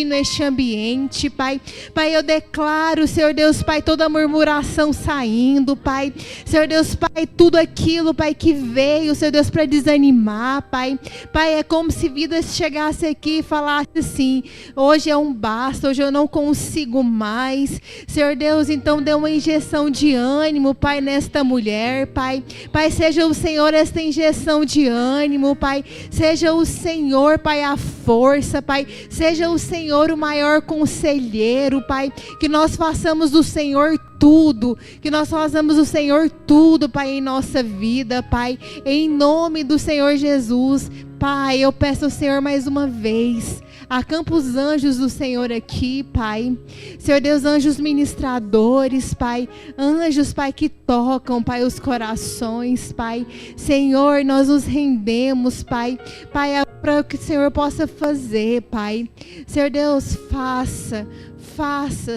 invadindo este ambiente, Pai. Pai, eu declaro, Senhor Deus, Pai, toda murmuração saindo, Pai. Senhor Deus, Pai, tudo aquilo, Pai, que veio, Senhor Deus, para desanimar, Pai. Pai, é como se vidas chegasse aqui e falasse assim: hoje é um basta, hoje eu não consigo mais. Senhor Deus, então dê uma injeção de ânimo, Pai, nesta mulher, Pai. Pai, seja o Senhor esta injeção de ânimo, Pai. Seja o Senhor, Pai, a força, Pai. Seja o Senhor o maior conselheiro, Pai. Que nós façamos do Senhor tudo, que nós façamos o Senhor tudo, Pai, em nossa vida, Pai, em nome do Senhor Jesus. Pai, eu peço ao Senhor mais uma vez, acampa os anjos do Senhor aqui, Pai. Senhor Deus, anjos ministradores, Pai. Anjos, Pai, que tocam, Pai, os corações, Pai. Senhor, nós nos rendemos, Pai. Pai, para que o Senhor possa fazer, Pai. Senhor Deus, faça,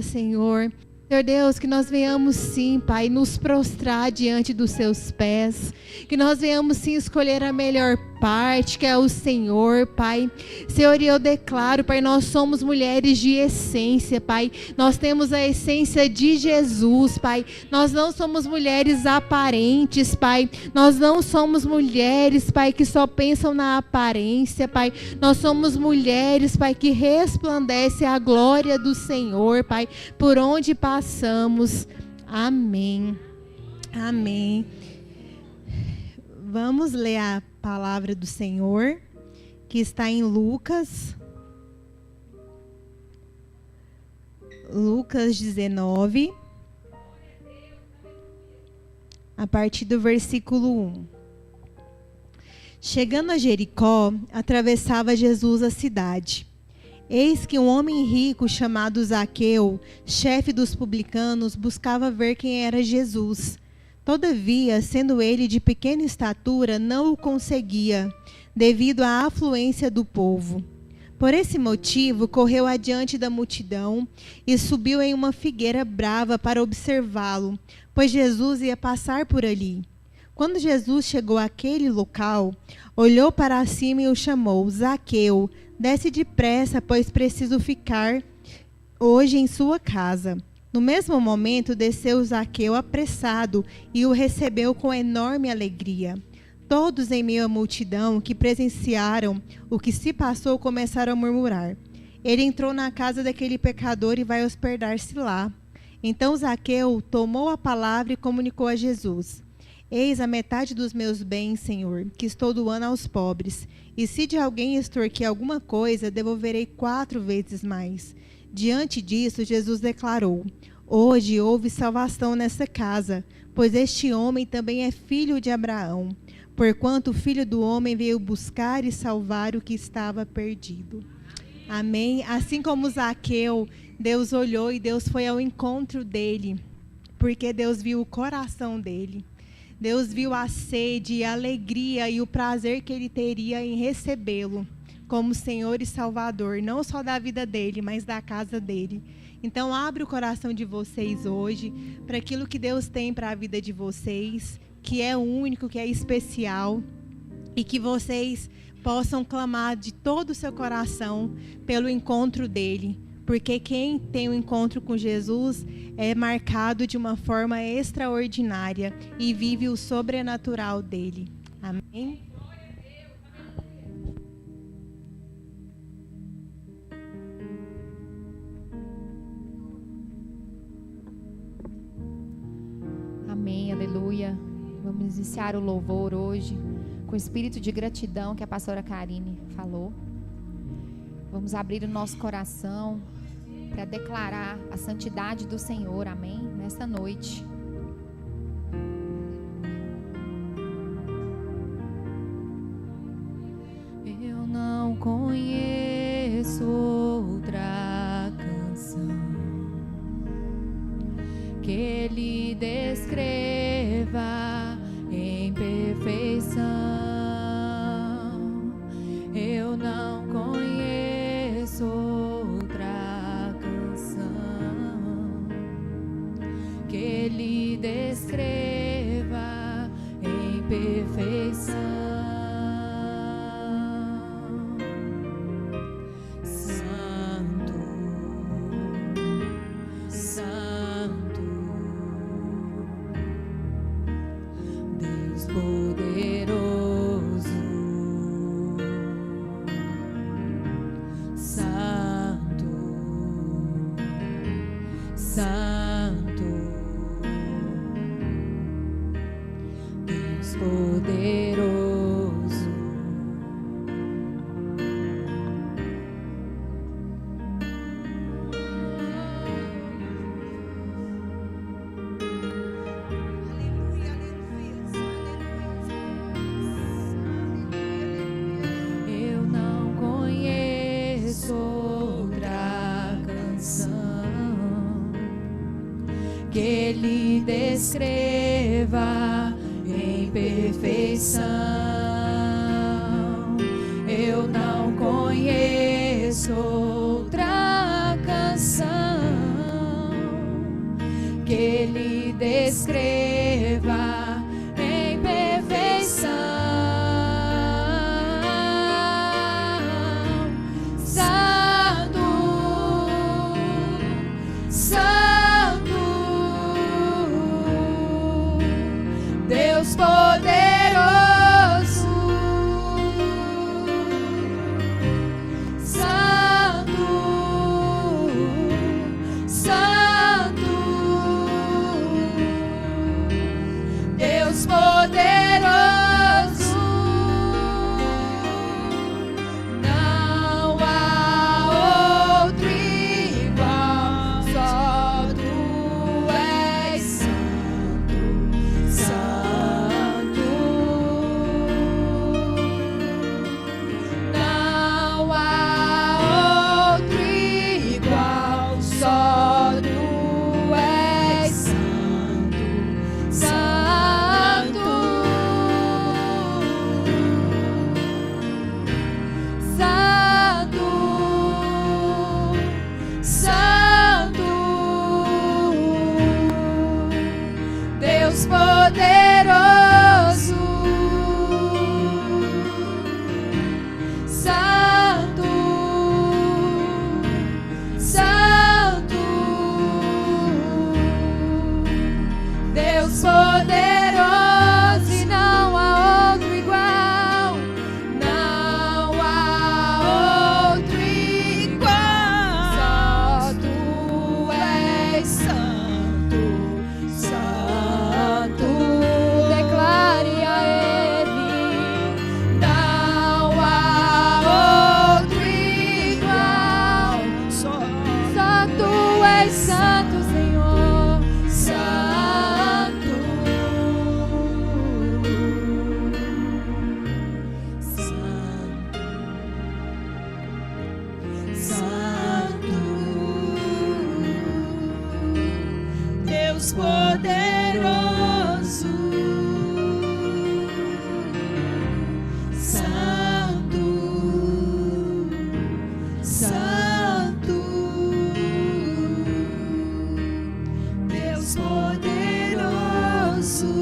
Senhor. Senhor Deus, que nós venhamos sim, Pai, nos prostrar diante dos seus pés, que nós venhamos sim escolher a melhor parte, que é o Senhor, Pai. Senhor, e eu declaro, Pai, nós somos mulheres de essência, Pai. Nós temos a essência de Jesus, Pai. Nós não somos mulheres aparentes, Pai. Nós não somos mulheres, Pai, que só pensam na aparência, Pai. Nós somos mulheres, Pai, que resplandecem a glória do Senhor, Pai, por onde passamos. Amém. Amém. Vamos ler a palavra do Senhor, que está em Lucas 19, a partir do versículo 1. Chegando a Jericó, atravessava Jesus a cidade. Eis que um homem rico chamado Zaqueu, chefe dos publicanos, buscava ver quem era Jesus. Todavia, sendo ele de pequena estatura, não o conseguia, devido à afluência do povo. Por esse motivo, correu adiante da multidão e subiu em uma figueira brava para observá-lo, pois Jesus ia passar por ali. Quando Jesus chegou àquele local, olhou para cima e o chamou: Zaqueu, desce depressa, pois preciso ficar hoje em sua casa. No mesmo momento, desceu Zaqueu apressado e o recebeu com enorme alegria. Todos em meio à multidão que presenciaram o que se passou começaram a murmurar: ele entrou na casa daquele pecador e vai hospedar-se lá. Então Zaqueu tomou a palavra e comunicou a Jesus: eis a metade dos meus bens, Senhor, que estou doando aos pobres. E se de alguém extorquir alguma coisa, devolverei 4 vezes mais. Diante disso, Jesus declarou: hoje houve salvação nessa casa, pois este homem também é filho de Abraão, porquanto o Filho do Homem veio buscar e salvar o que estava perdido. Amém? Assim como Zaqueu, Deus olhou e Deus foi ao encontro dele, porque Deus viu o coração dele. Deus viu a sede, a alegria e o prazer que ele teria em recebê-lo como Senhor e Salvador, não só da vida dele, mas da casa dele. Então, abre o coração de vocês hoje para aquilo que Deus tem para a vida de vocês, que é único, que é especial, e que vocês possam clamar de todo o seu coração pelo encontro dele. Porque quem tem um encontro com Jesus é marcado de uma forma extraordinária e vive o sobrenatural dele. Amém? Amém, aleluia. Vamos iniciar o louvor hoje com o espírito de gratidão que a pastora Karine falou. Vamos abrir o nosso coração para declarar a santidade do Senhor, amém? Nessa noite. Eu não conheço outra canção que Ele descreva em perfeição. Eu não conheço outra canção que Ele descreva em perfeição. Santo, que Ele descreva em perfeição. Eu não conheço outra canção que Ele descreva em perfeição. Santo, Santo, Deus poderoso. Santo, Santo, Deus poderoso. Não há outro igual, só Tu és santo, santo. Não há outro igual, só Tu és santo, santo. Santo, Santo, Deus poderoso. Santo, Santo, Deus poderoso, e não há outro igual. Não há outro igual, só Tu és santo, santo. Declare a Ele. Não há outro igual, só Tu és santo, Senhor, santo, santo, Deus poderoso. Santo, santo, Deus poderoso.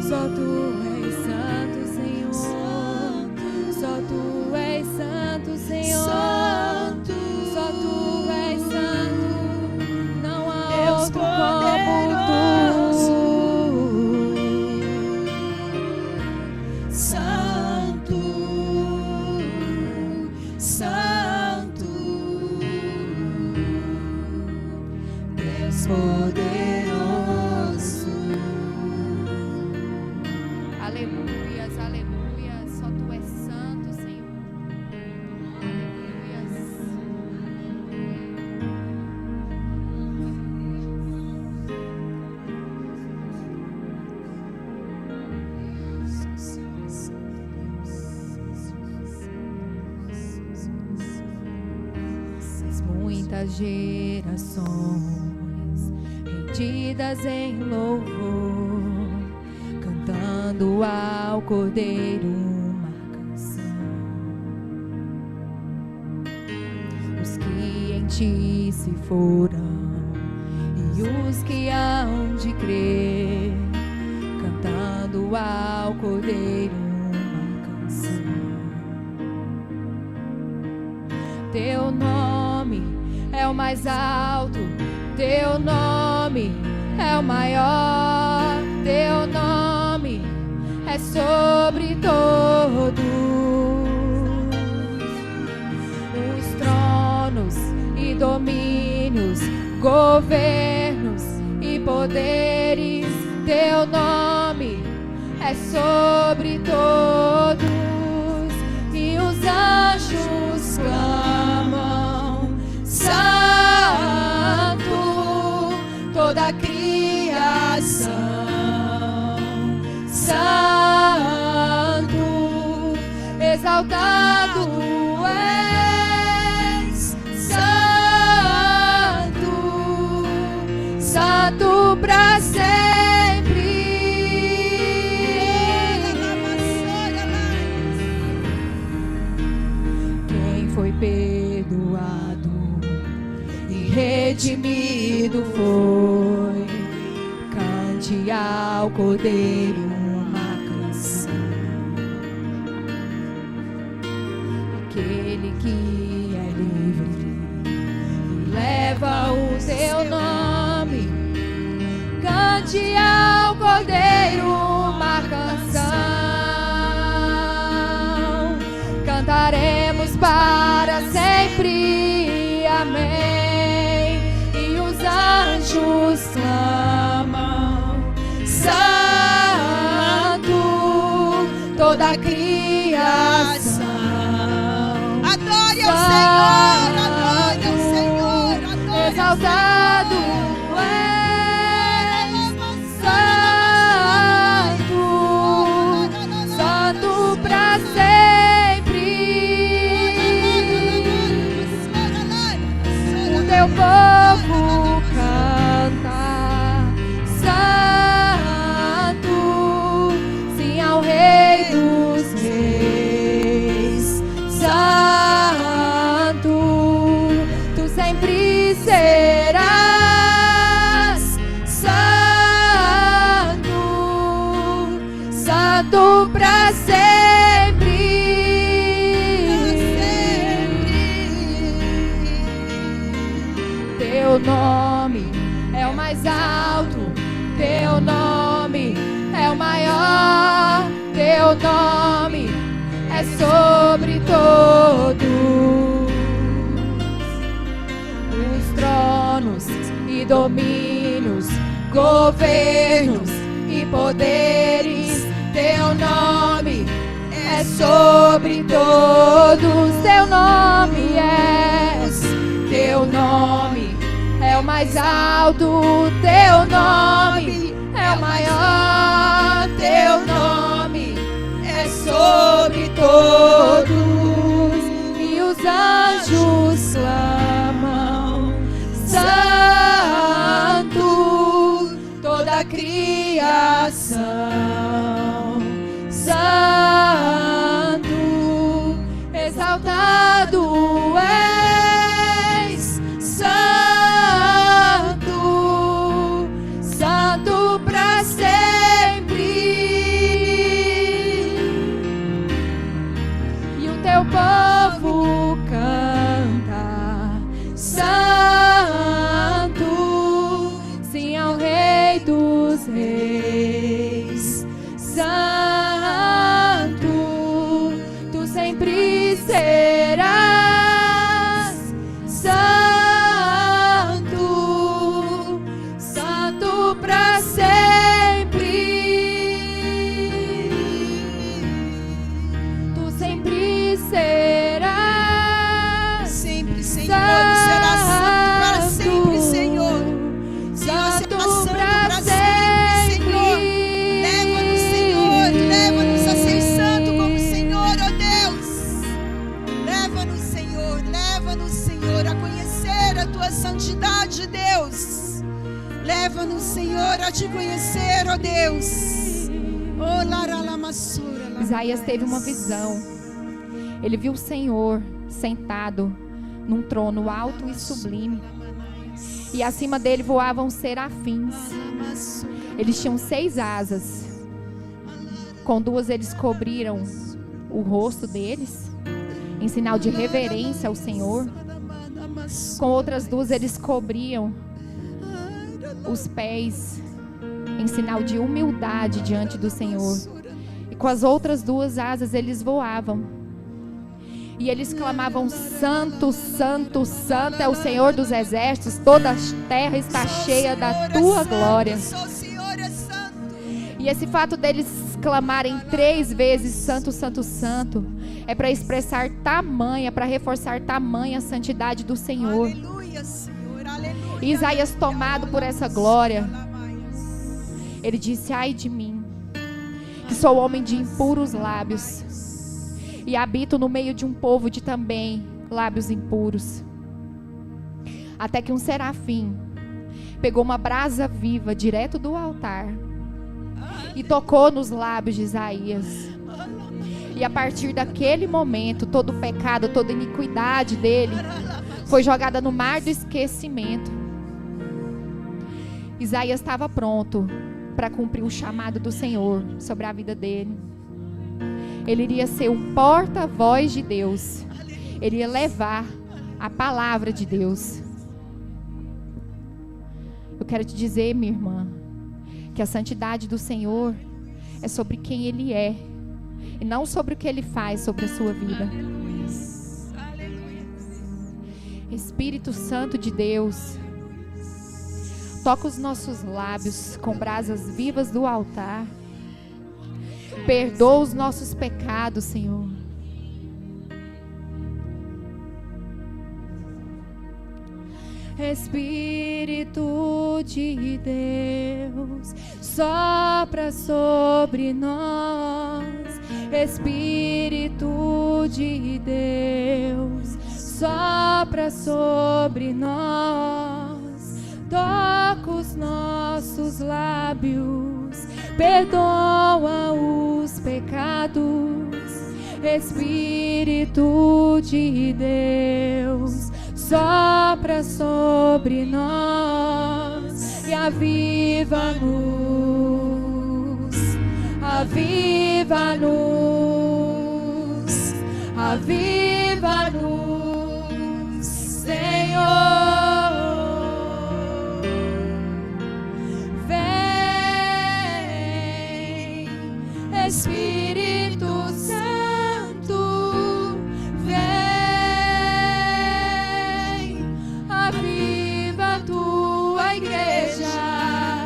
Só Tu és santo, Senhor. Só Tu és santo, Senhor. Só Tu és santo. Não há outro como Tu. Santo, santo, Deus poderoso. Aleluias, aleluias. Só Tu és santo, Senhor. Aleluias. Muitas gerações rendidas em louvor, cantando ao Cordeiro uma canção. Os que em Ti se foram e os que hão de crer, cantando ao Cordeiro uma canção. Teu nome é o mais alto, Teu nome é o maior, Teu nome é sobre todos os tronos e domínios, governos e poderes. Teu nome é sobre todos, e os anjos clamam: Santo, toda a criação, Santo, exaltado Tu és, Santo, Santo. santo pra sempre. Quem foi perdoado e redimido foi. Cante ao Cordeiro uma canção. Aquele que é livre e leva o teu nome. Cante ao Cordeiro uma canção. Cantaremos para sempre, amém. E os anjos clamam, santo, toda a criação. Adore ao Senhor, adore ao Senhor, adore ao Exaltado santo, santo pra sempre. O teu povo canta, santo, sim ao Rei dos Reis, santo, tu sempre serás santo, santo pra sempre. Teu nome é o mais alto, teu nome é o maior, teu nome é sobre todos os tronos e domínios, governos e poderes. Teu nome é sobre todos, teu nome é o mais alto, teu nome é o maior, teu nome é sobre todos. E os anjos clamam, santo, toda a criação, santo, exaltado és, santo, santo pra sempre. E o teu povo canta, santo, sim ao Rei dos Reis, santo, tu sempre serás santo, santo pra sempre. Tu sempre serás sempre, Senhor, será santo para sempre, Senhor. Senhor, será santo para sempre, Senhor. Leva-nos, Senhor, leva-nos a ser santo como o Senhor, ó Deus. Leva-nos, Senhor, a conhecer a tua santidade, Deus. Leva-nos, Senhor, a te conhecer, ó Deus. Oh, laralamassura. Isaías teve uma visão. Ele viu o Senhor sentado num trono alto e sublime. E acima dele voavam serafins. Eles tinham 6 asas. Com 2 eles cobriram o rosto deles, em sinal de reverência ao Senhor. Com outras 2 eles cobriam os pés, em sinal de humildade diante do Senhor. E com as outras 2 asas eles voavam. E eles clamavam: santo, santo, santo é o Senhor dos exércitos, toda a terra está cheia da tua glória. E esse fato deles clamarem 3 vezes santo, santo, santo, é para expressar tamanha, para reforçar tamanha santidade do Senhor. Aleluia, Senhor, aleluia. E Isaías, tomado por essa glória, ele disse: ai de mim, que sou homem de impuros lábios, e habito no meio de um povo de também lábios impuros. Até que um serafim pegou uma brasa viva direto do altar e tocou nos lábios de Isaías. E a partir daquele momento, todo o pecado, toda a iniquidade dele foi jogada no mar do esquecimento. Isaías estava pronto para cumprir o chamado do Senhor sobre a vida dele. Ele iria ser um porta-voz de Deus. Ele ia levar a palavra de Deus. Eu quero te dizer, minha irmã, que a santidade do Senhor é sobre quem Ele é e não sobre o que Ele faz sobre a sua vida. Espírito Santo de Deus, toca os nossos lábios com brasas vivas do altar. Perdoa os nossos pecados, Senhor. Espírito de Deus, sopra sobre nós. Espírito de Deus, sopra sobre nós. Toca os nossos lábios, perdoa os pecados. Espírito de Deus, sopra sobre nós e aviva-nos, aviva-nos, aviva-nos, Senhor. Vem, Espírito Santo, vem, aviva a tua igreja.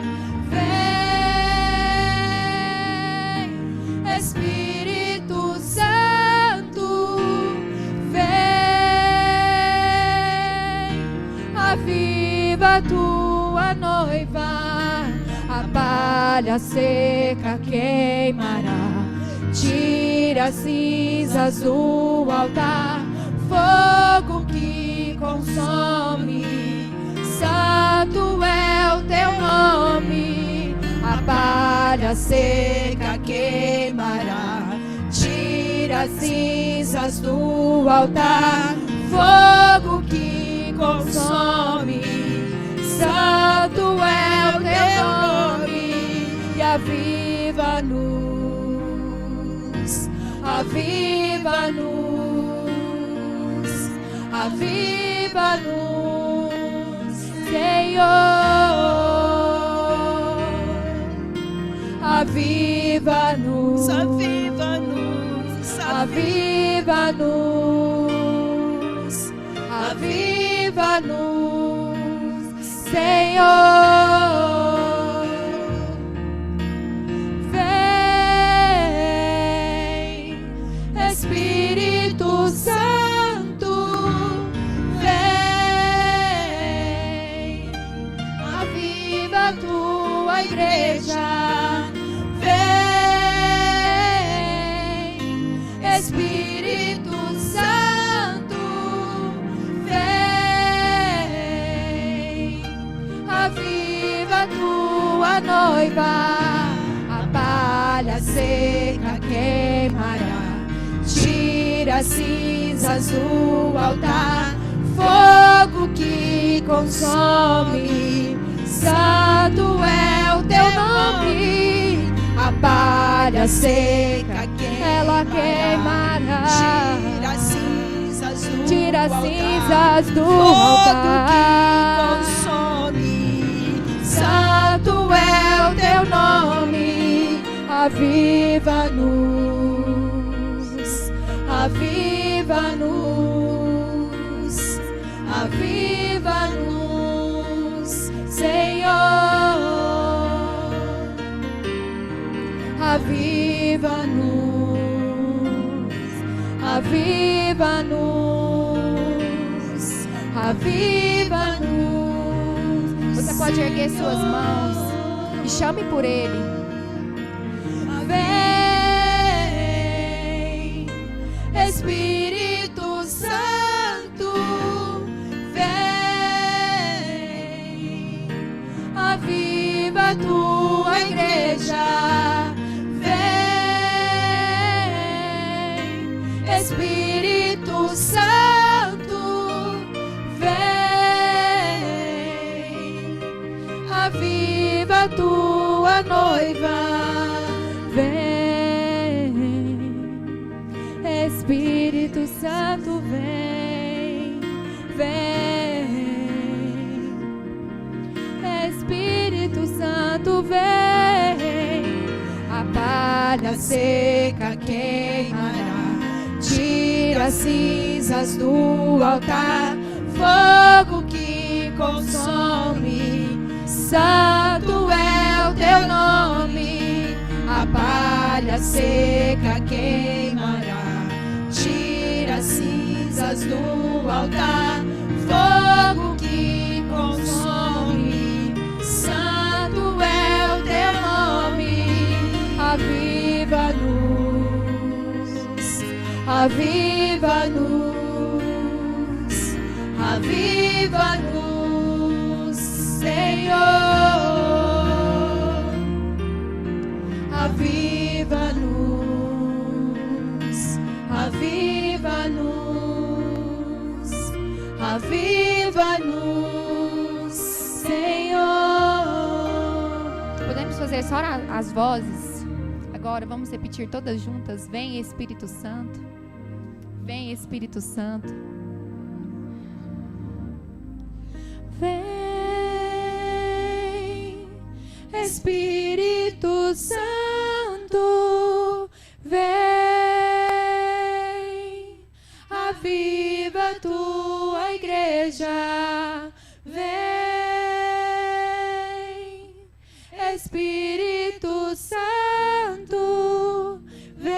Vem, Espírito Santo, vem, aviva a tua noiva. A palha seca queimará, tira as cinzas do altar, fogo que consome, santo é o teu nome. A palha seca queimará, tira as cinzas do altar, fogo que consome, santo é o teu nome. E aviva-nos, aviva-nos, aviva-nos, Senhor. Aviva-nos, aviva-nos, aviva-nos, aviva-nos, Senhor. Espírito Santo, vem, aviva a tua igreja. Vem, Espírito Santo, vem, aviva a tua noiva. A palha seca queimará, tira as cinzas do altar, fogo que consome, santo é o teu nome. A palha seca ela queimará, tira as cinzas do altar, fogo que consome, santo é o teu nome. Aviva-nos, aviva-nos, aviva-nos, Senhor. Aviva-nos, aviva-nos, aviva-nos. Você pode erguer suas mãos e chame por Ele. Vem, Espírito Santo, vem, Aviva tua igreja, vem, Espírito Santo, vem, aviva tua noiva, vem, Espírito Santo, vem, vem, Espírito Santo, vem, a palha seca queimará, tira as cinzas do altar, fogo que consome, santo é o teu nome, a palha seca queimará, tira as cinzas do altar, fogo que consome, santo é o teu nome, aviva-nos, aviva-nos, aviva-nos, Senhor, aviva-nos, aviva-nos, aviva-nos, Senhor. Podemos fazer só as vozes? Agora vamos repetir todas juntas. Vem Espírito Santo. Vem Espírito Santo. Vem, Espírito Santo, vem, aviva tua igreja, vem, Espírito Santo, vem,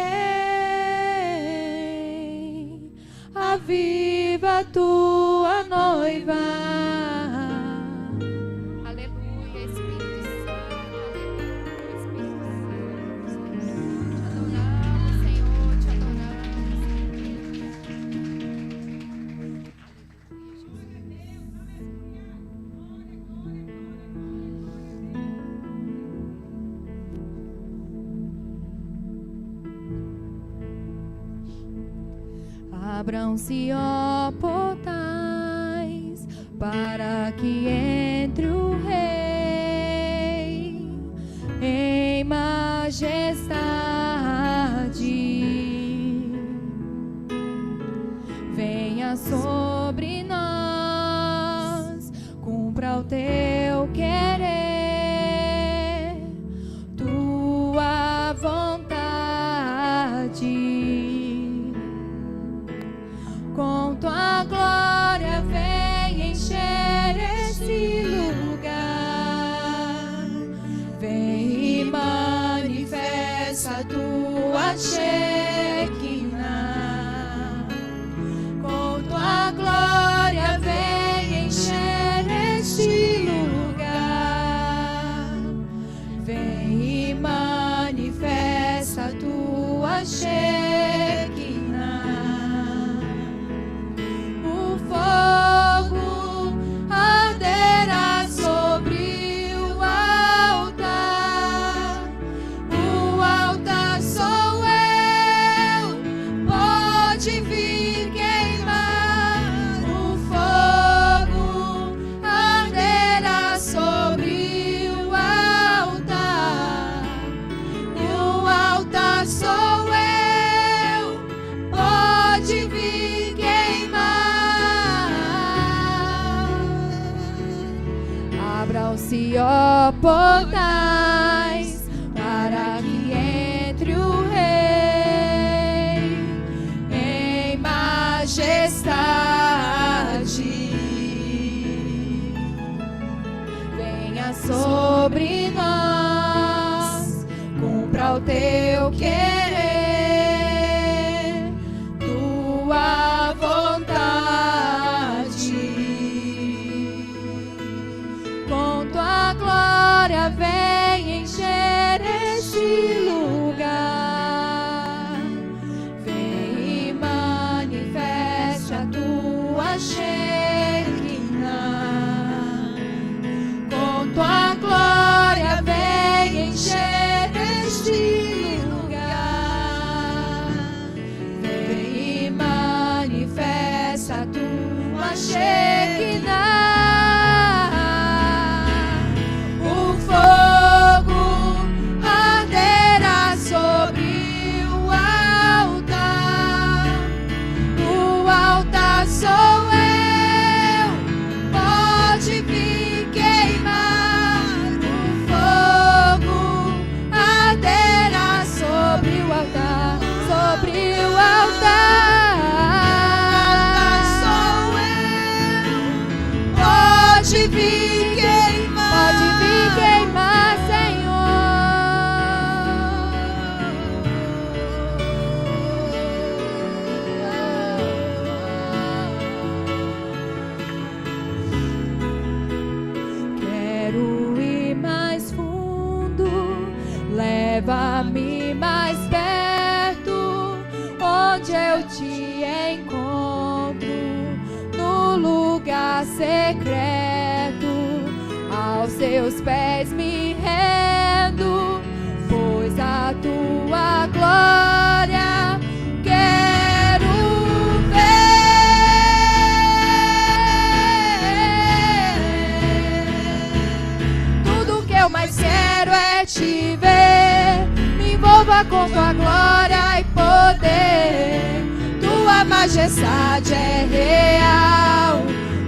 aviva tua noiva. Aleluia, Espírito Santo. Aleluia, Espírito Santo. Te adoramos, Senhor, te adoramos. Abram-se, ó portais, para que entre o Rei em majestade. Venha sobre nós, cumpra o teu querer, tua vontade. Com tua glória vem encher esse lugar, vem e manifesta a tua Shekinah. Com tua glória vem encher esse lugar, vem e manifesta a tua Shekinah. Fogo arderá sobre o altar sou eu, pode vir queimar. O fogo arderá sobre o altar sou eu, pode vir queimar. Abram-se, ó portais, para que entre o Rei em majestade. Venha sobre nós, cumpra o teu querer, tua vontade. Com tua glória vem encher esse lugar, vem e manifeste a tua Shekinah. Com tua glória leva-me mais perto, onde eu te encontro, no lugar secreto, aos teus pés me rendo, pois a tua glória quero ver. Tudo que eu mais quero é te ver, me envolva com tua glória e poder. Tua majestade é real,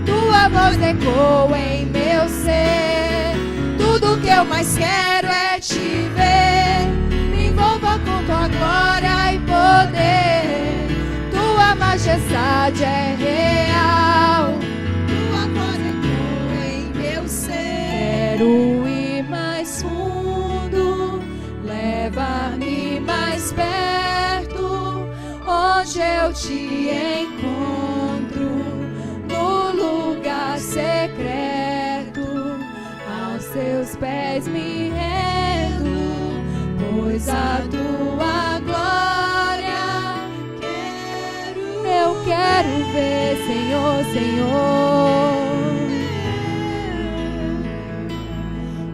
tua voz ecoa em meu ser. Tudo que eu mais quero é te ver, me envolva com tua glória e poder. Tua majestade é real, tua voz ecoa em meu ser. Quero ir mais fundo, leva-me mais perto, onde eu te encontro, no lugar secreto, aos teus pés me rendo, pois a tua glória eu quero ver, Senhor, Senhor.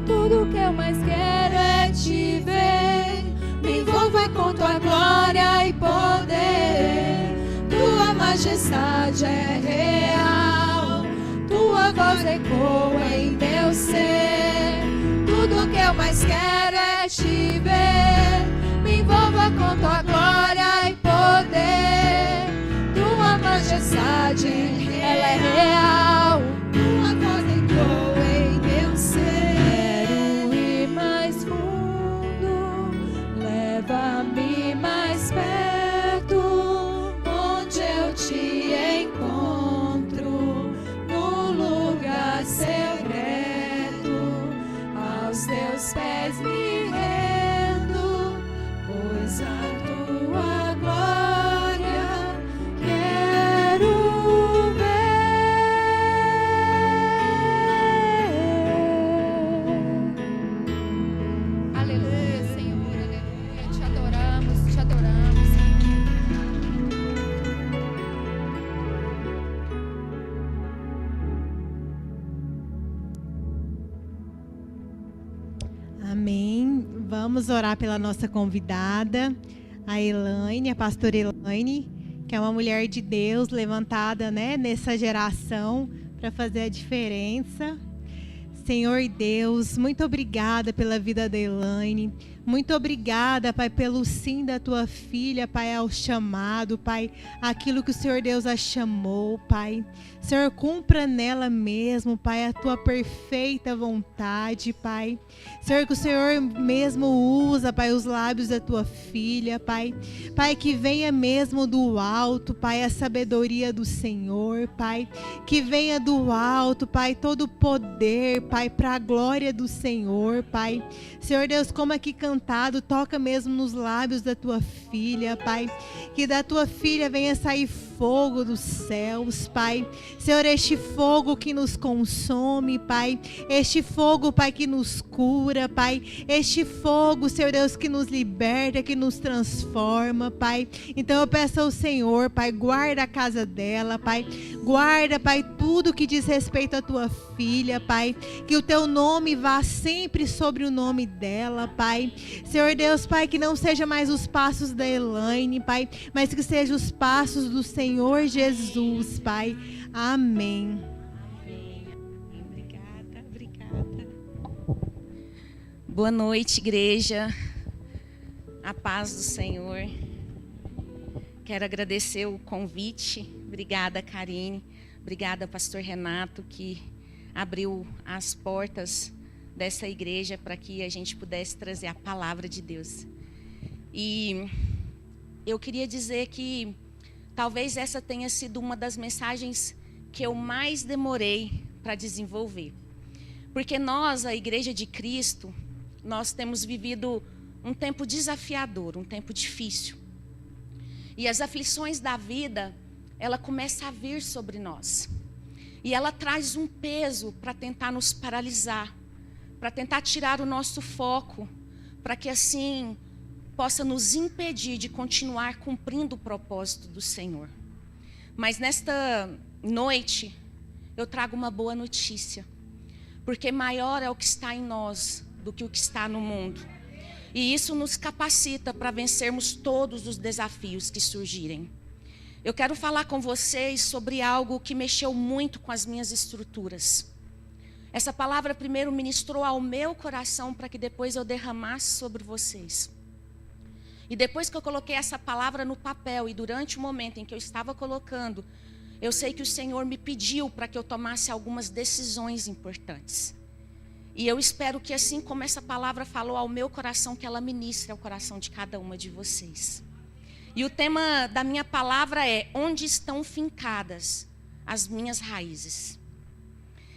Tudo que eu mais quero é te ver, me envolva com tua glória e poder. Tua majestade é real, tua voz ecoa em meu ser. Tudo que eu mais quero é te ver, me envolva com tua glória e poder. Tua majestade, ela é real, tua voz ecoa em meu ser. Quero ir mais fundo, leva-me mais perto, onde eu te encontro, no lugar secreto, aos teus pés me rendo, pois a tua glória quero ver. Aleluia, Senhor, aleluia. Te adoramos, Senhor. Amém. Vamos orar pela nossa convidada, a Elaine, a pastora Elaine, que é uma mulher de Deus levantada, né, nessa geração para fazer a diferença. Senhor Deus, muito obrigada pela vida da Elaine. Muito obrigada, Pai, pelo sim da tua filha, Pai, ao chamado, Pai, aquilo que o Senhor Deus a chamou, Pai. Senhor, cumpra nela mesmo, Pai, a tua perfeita vontade, Pai. Senhor, que o Senhor mesmo usa, Pai, os lábios da tua filha, Pai. Pai, que venha mesmo do alto, Pai, a sabedoria do Senhor, Pai. Que venha do alto, Pai, todo o poder, Pai, para a glória do Senhor, Pai. Senhor Deus, como aqui cantado, toca mesmo nos lábios da tua filha, Pai. Que da tua filha venha sair fogo dos céus, Pai. Senhor, este fogo que nos consome, Pai. Este fogo, Pai, que nos cura, Pai. Este fogo, Senhor Deus, que nos liberta, que nos transforma, Pai. Então eu peço ao Senhor, Pai, guarda a casa dela, Pai. Guarda, Pai, tudo que diz respeito à tua filha, Pai. Que o teu nome vá sempre sobre o nome dela, Pai. Senhor Deus, Pai, que não seja mais os passos da Elaine, Pai, mas que sejam os passos do Senhor Jesus, Pai. Amém. Obrigada. Boa noite, igreja. A paz do Senhor. Quero agradecer o convite. Obrigada, Karine. Obrigada, pastor Renato, que abriu as portas dessa igreja para que a gente pudesse trazer a palavra de Deus. E eu queria dizer que talvez essa tenha sido uma das mensagens que eu mais demorei para desenvolver. Porque nós, a Igreja de Cristo, nós temos vivido um tempo desafiador, um tempo difícil. E as aflições da vida, ela começa a vir sobre nós. E ela traz um peso para tentar nos paralisar, para tentar tirar o nosso foco, para que assim possa nos impedir de continuar cumprindo o propósito do Senhor. Mas nesta noite, eu trago uma boa notícia, porque maior é o que está em nós do que o que está no mundo. E isso nos capacita para vencermos todos os desafios que surgirem. Eu quero falar com vocês sobre algo que mexeu muito com as minhas estruturas. Essa palavra primeiro ministrou ao meu coração para que depois eu derramasse sobre vocês. E depois que eu coloquei essa palavra no papel e durante o momento em que eu estava colocando, eu sei que o Senhor me pediu para que eu tomasse algumas decisões importantes. E eu espero que assim como essa palavra falou ao meu coração, que ela ministre ao coração de cada uma de vocês. E o tema da minha palavra é: onde estão fincadas as minhas raízes?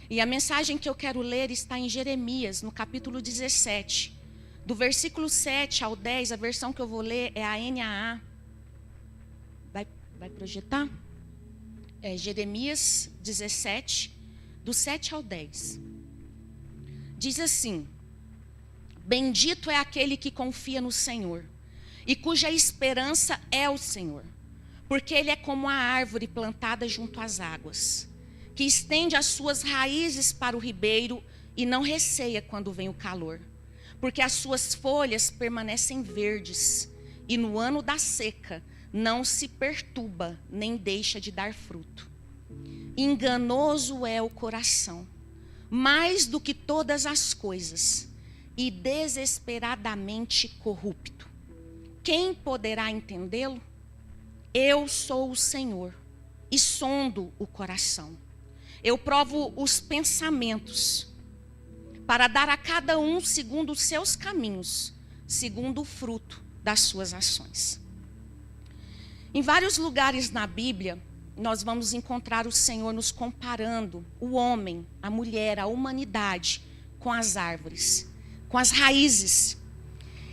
E a mensagem que eu quero ler está em Jeremias, no capítulo 17. Do versículo 7 ao 10, a versão que eu vou ler é a NAA. Vai projetar? É Jeremias 17, do 7 ao 10. Diz assim: bendito é aquele que confia no Senhor, e cuja esperança é o Senhor, porque ele é como a árvore plantada junto às águas, que estende as suas raízes para o ribeiro e não receia quando vem o calor, porque as suas folhas permanecem verdes, e no ano da seca não se perturba, nem deixa de dar fruto. Enganoso é o coração, mais do que todas as coisas, e desesperadamente corrupto. Quem poderá entendê-lo? Eu sou o Senhor, e sondo o coração. Eu provo os pensamentos, para dar a cada um segundo os seus caminhos, segundo o fruto das suas ações. Em vários lugares na Bíblia, nós vamos encontrar o Senhor nos comparando, o homem, a mulher, a humanidade, com as árvores, com as raízes.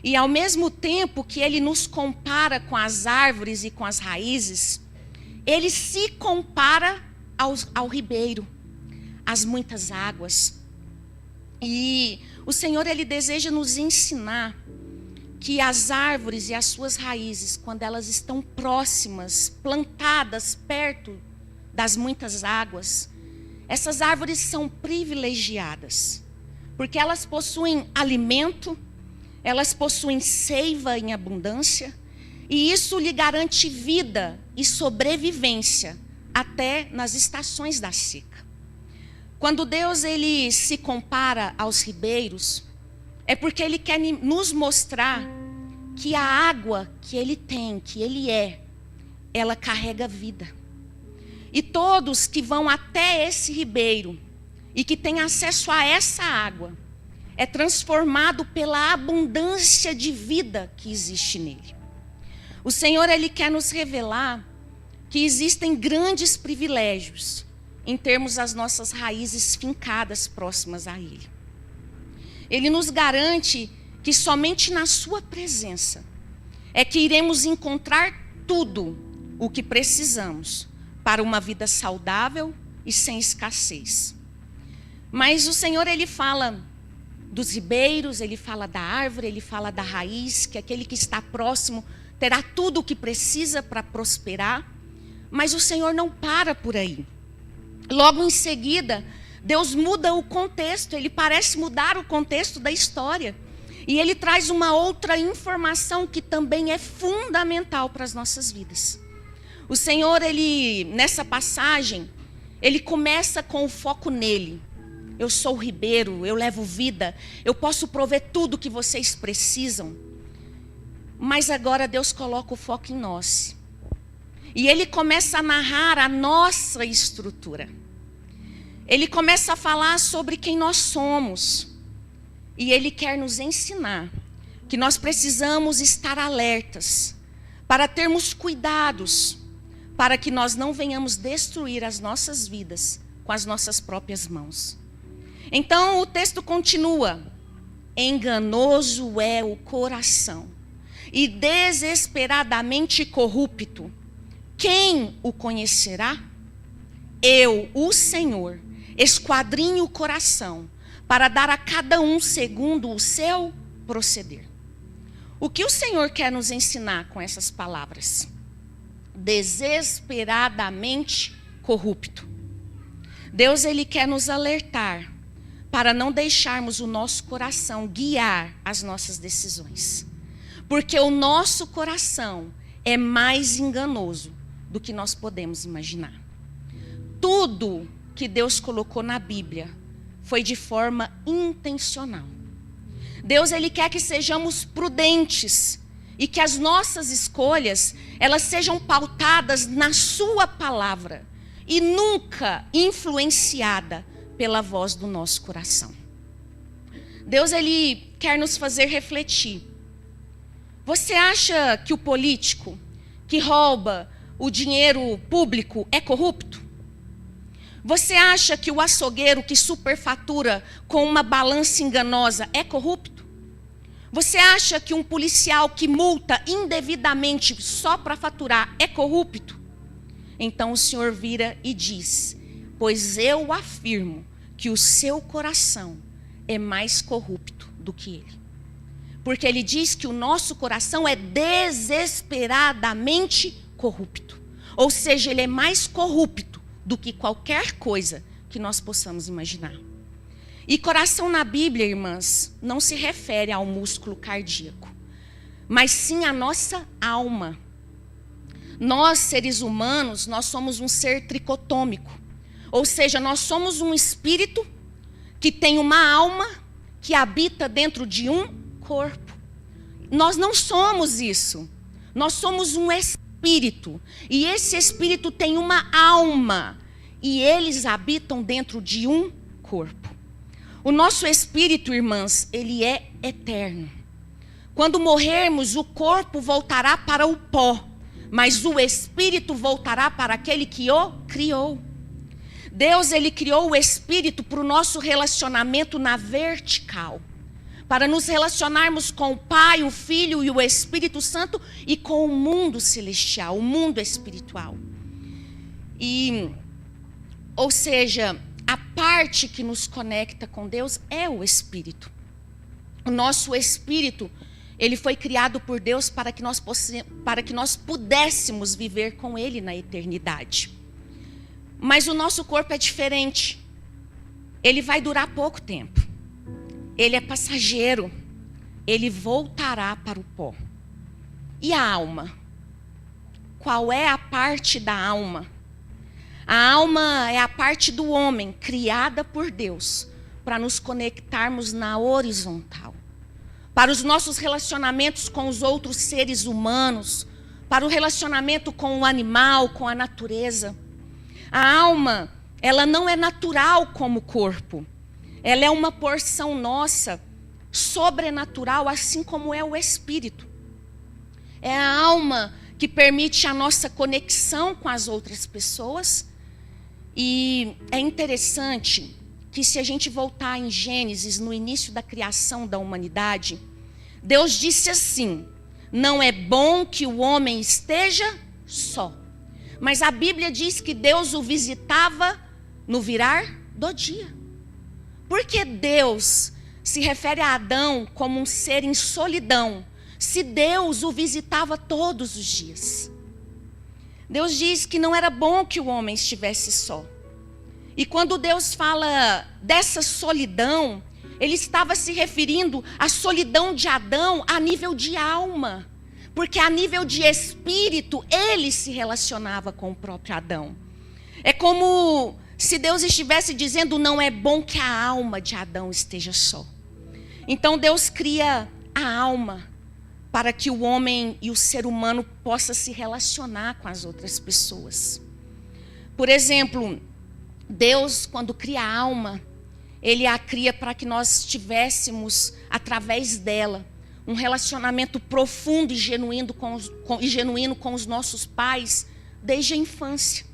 E ao mesmo tempo que ele nos compara com as árvores e com as raízes, ele se compara ao ribeiro, às muitas águas. E o Senhor, ele deseja nos ensinar que as árvores e as suas raízes, quando elas estão próximas, plantadas perto das muitas águas, essas árvores são privilegiadas, porque elas possuem alimento, elas possuem seiva em abundância, e isso lhe garante vida e sobrevivência até nas estações da seca. Quando Deus ele se compara aos ribeiros, é porque ele quer nos mostrar que a água que ele tem, que ele é, ela carrega vida. E todos que vão até esse ribeiro e que têm acesso a essa água, é transformado pela abundância de vida que existe nele. O Senhor, ele quer nos revelar que existem grandes privilégios em termos as nossas raízes fincadas próximas a ele. Ele nos garante que somente na sua presença é que iremos encontrar tudo o que precisamos para uma vida saudável e sem escassez. Mas o Senhor, ele fala dos ribeiros, ele fala da árvore, ele fala da raiz, que aquele que está próximo terá tudo o que precisa para prosperar. Mas o Senhor não para por aí. Logo em seguida, Deus muda o contexto, ele parece mudar o contexto da história. E ele traz uma outra informação que também é fundamental para as nossas vidas. O Senhor, ele, nessa passagem, ele começa com o foco nele. Eu sou o ribeiro, eu levo vida, eu posso prover tudo o que vocês precisam. Mas agora Deus coloca o foco em nós. E ele começa a narrar a nossa estrutura. Ele começa a falar sobre quem nós somos. E ele quer nos ensinar que nós precisamos estar alertas, para termos cuidados, para que nós não venhamos destruir as nossas vidas com as nossas próprias mãos. Então o texto continua: enganoso é o coração e desesperadamente corrupto. Quem o conhecerá? Eu, o Senhor, esquadrinho o coração, para dar a cada um segundo o seu proceder. O que o Senhor quer nos ensinar com essas palavras? Desesperadamente corrupto. Deus, Ele quer nos alertar para não deixarmos o nosso coração guiar as nossas decisões. Porque o nosso coração é mais enganoso do que nós podemos imaginar. Tudo que Deus colocou na Bíblia foi de forma intencional. Deus, Ele quer que sejamos prudentes e que as nossas escolhas, elas sejam pautadas na sua palavra e nunca influenciada pela voz do nosso coração. Deus, Ele quer nos fazer refletir. Você acha que o político que rouba o dinheiro público é corrupto? Você acha que o açougueiro que superfatura com uma balança enganosa é corrupto? Você acha que um policial que multa indevidamente só para faturar é corrupto? Então o Senhor vira e diz: pois eu afirmo que o seu coração é mais corrupto do que ele. Porque ele diz que o nosso coração é desesperadamente corrupto. Ou seja, ele é mais corrupto do que qualquer coisa que nós possamos imaginar. E coração na Bíblia, irmãs, não se refere ao músculo cardíaco, mas sim à nossa alma. Nós, seres humanos, nós somos um ser tricotômico. Ou seja, nós somos um espírito que tem uma alma que habita dentro de um corpo. Nós não somos isso. Nós somos um espírito. E esse espírito tem uma alma. E eles habitam dentro de um corpo. O nosso espírito, irmãs, ele é eterno. Quando morrermos, o corpo voltará para o pó, mas o espírito voltará para aquele que o criou. Deus, ele criou o espírito para o nosso relacionamento na vertical, para nos relacionarmos com o Pai, o Filho e o Espírito Santo e com o mundo celestial, o mundo espiritual. Ou seja, a parte que nos conecta com Deus é o espírito. O nosso espírito, ele foi criado por Deus para que nós pudéssemos viver com Ele na eternidade. Mas o nosso corpo é diferente. Ele vai durar pouco tempo. Ele é passageiro. Ele voltará para o pó. E a alma? Qual é a parte da alma? A alma é a parte do homem criada por Deus para nos conectarmos na horizontal. Para os nossos relacionamentos com os outros seres humanos, para o relacionamento com o animal, com a natureza. A alma, ela não é natural como o corpo. Ela é uma porção nossa, sobrenatural, assim como é o espírito. É a alma que permite a nossa conexão com as outras pessoas. E é interessante que, se a gente voltar em Gênesis, no início da criação da humanidade, Deus disse assim: não é bom que o homem esteja só. Mas a Bíblia diz que Deus o visitava no virar do dia. Porque Deus se refere a Adão como um ser em solidão, se Deus o visitava todos os dias? Deus diz que não era bom que o homem estivesse só. E quando Deus fala dessa solidão, Ele estava se referindo à solidão de Adão a nível de alma. Porque a nível de espírito, ele se relacionava com o próprio Adão. É como se Deus estivesse dizendo: não é bom que a alma de Adão esteja só. Então Deus cria a alma para que o homem e o ser humano possa se relacionar com as outras pessoas. Por exemplo, Deus, quando cria a alma, Ele a cria para que nós tivéssemos, através dela, um relacionamento profundo e genuíno com os nossos pais desde a infância.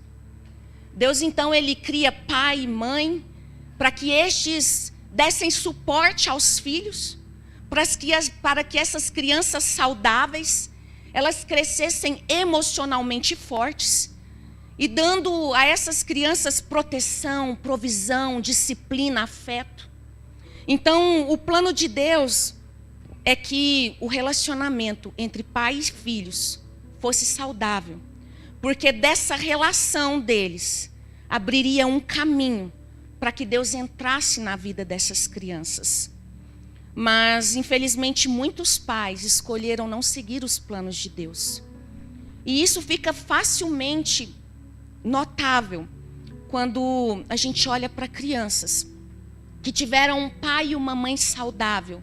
Deus, então, Ele cria pai e mãe para que estes dessem suporte aos filhos, para que essas crianças saudáveis, elas crescessem emocionalmente fortes e dando a essas crianças proteção, provisão, disciplina, afeto. Então, o plano de Deus é que o relacionamento entre pai e filhos fosse saudável, porque dessa relação deles abriria um caminho para que Deus entrasse na vida dessas crianças. Mas, infelizmente, muitos pais escolheram não seguir os planos de Deus. E isso fica facilmente notável quando a gente olha para crianças que tiveram um pai e uma mãe saudável.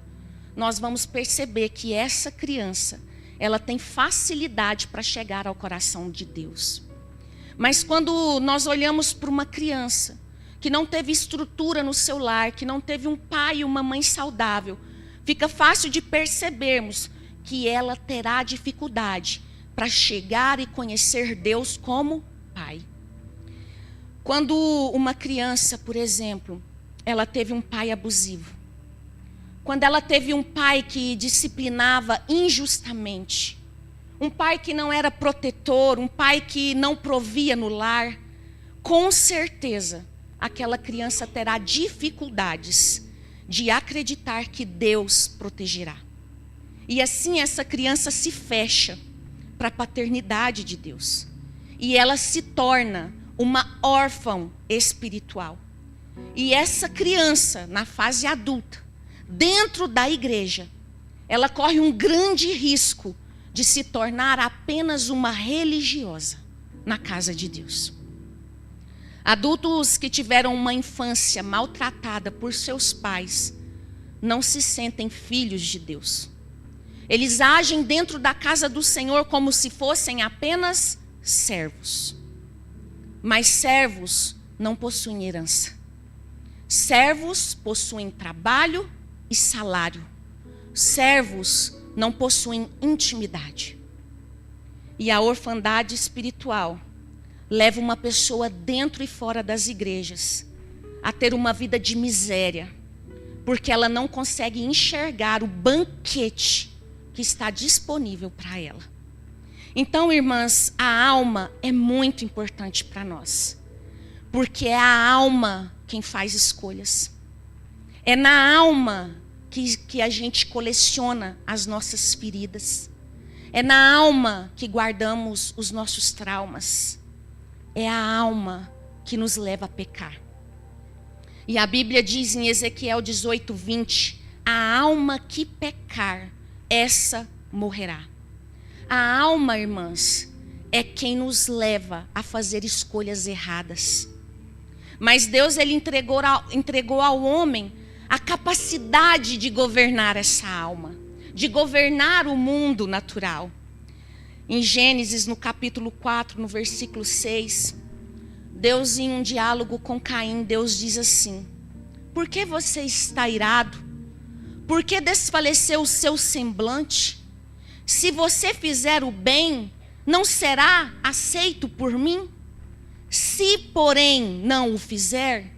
Nós vamos perceber que essa criança, ela tem facilidade para chegar ao coração de Deus. Mas quando nós olhamos para uma criança que não teve estrutura no seu lar, que não teve um pai e uma mãe saudável, fica fácil de percebermos que ela terá dificuldade para chegar e conhecer Deus como pai. Quando uma criança, por exemplo, ela teve um pai abusivo, quando ela teve um pai que disciplinava injustamente, um pai que não era protetor, um pai que não provia no lar, com certeza aquela criança terá dificuldades de acreditar que Deus protegerá. E assim essa criança se fecha para a paternidade de Deus. E ela se torna uma órfã espiritual. E essa criança, na fase adulta, dentro da igreja, ela corre um grande risco de se tornar apenas uma religiosa na casa de Deus. Adultos que tiveram uma infância maltratada por seus pais não se sentem filhos de Deus. Eles agem dentro da casa do Senhor como se fossem apenas servos. Mas servos não possuem herança. Servos possuem trabalho e salário. Servos não possuem intimidade. E a orfandade espiritual leva uma pessoa dentro e fora das igrejas a ter uma vida de miséria, porque ela não consegue enxergar o banquete que está disponível para ela. Então, irmãs, a alma é muito importante para nós, porque é a alma quem faz escolhas. É na alma que a gente coleciona as nossas feridas. É na alma que guardamos os nossos traumas. É a alma que nos leva a pecar. E a Bíblia diz em Ezequiel 18:20, a alma que pecar, essa morrerá. A alma, irmãs, é quem nos leva a fazer escolhas erradas. Mas Deus, ele entregou ao homem a capacidade de governar essa alma, de governar o mundo natural. Em Gênesis, no capítulo 4, no versículo 6, Deus, em um diálogo com Caim, Deus diz assim: por que você está irado? Por que desfaleceu o seu semblante? Se você fizer o bem, não será aceito por mim? Se, porém, não o fizer,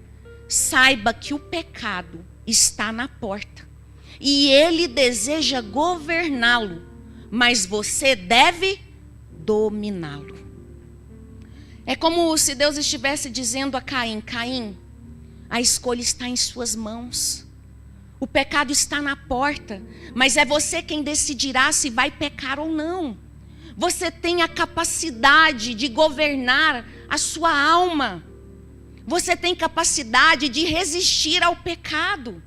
saiba que o pecado está na porta, e ele deseja governá-lo, mas você deve dominá-lo. É como se Deus estivesse dizendo a Caim: Caim, a escolha está em suas mãos. O pecado está na porta, mas é você quem decidirá se vai pecar ou não. Você tem a capacidade de governar a sua alma. Você tem capacidade de resistir ao pecado.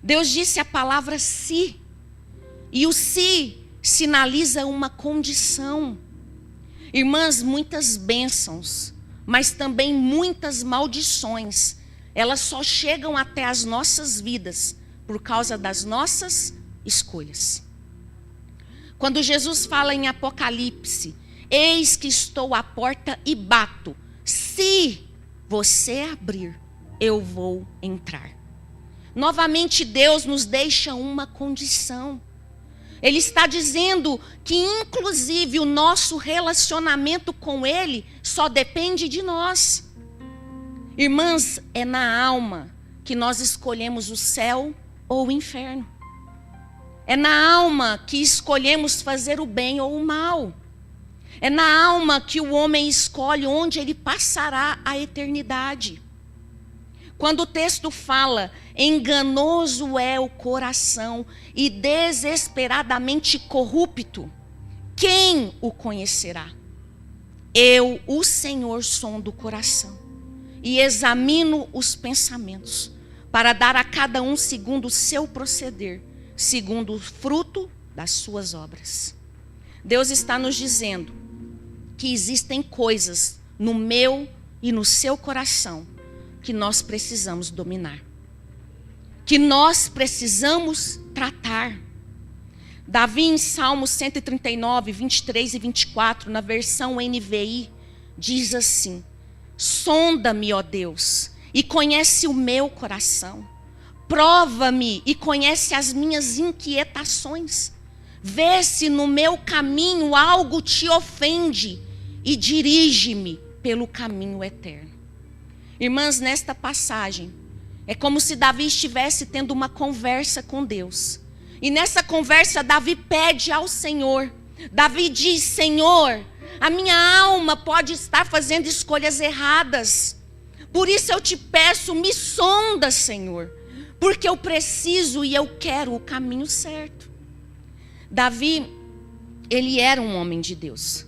Deus disse a palavra se. E o se sinaliza uma condição. Irmãs, muitas bênçãos, mas também muitas maldições, elas só chegam até as nossas vidas por causa das nossas escolhas. Quando Jesus fala em Apocalipse, eis que estou à porta e bato, se você abrir, eu vou entrar. Novamente Deus nos deixa uma condição. Ele está dizendo que inclusive o nosso relacionamento com Ele só depende de nós. Irmãs, é na alma que nós escolhemos o céu ou o inferno. É na alma que escolhemos fazer o bem ou o mal. É na alma que o homem escolhe onde ele passará a eternidade. Quando o texto fala, enganoso é o coração e desesperadamente corrupto, quem o conhecerá? Eu, o Senhor, sondo o coração e examino os pensamentos, para dar a cada um segundo o seu proceder, segundo o fruto das suas obras. Deus está nos dizendo que existem coisas no meu e no seu coração que nós precisamos dominar, que nós precisamos tratar. Davi, em Salmo 139, 23 e 24, na versão NVI, diz assim: sonda-me, ó Deus, e conhece o meu coração. Prova-me e conhece as minhas inquietações. Vê se no meu caminho algo te ofende e dirige-me pelo caminho eterno. Irmãs, nesta passagem, é como se Davi estivesse tendo uma conversa com Deus. E nessa conversa, Davi pede ao Senhor. Davi diz: Senhor, a minha alma pode estar fazendo escolhas erradas. Por isso eu te peço, me sonda, Senhor. Porque eu preciso e eu quero o caminho certo. Davi, ele era um homem de Deus.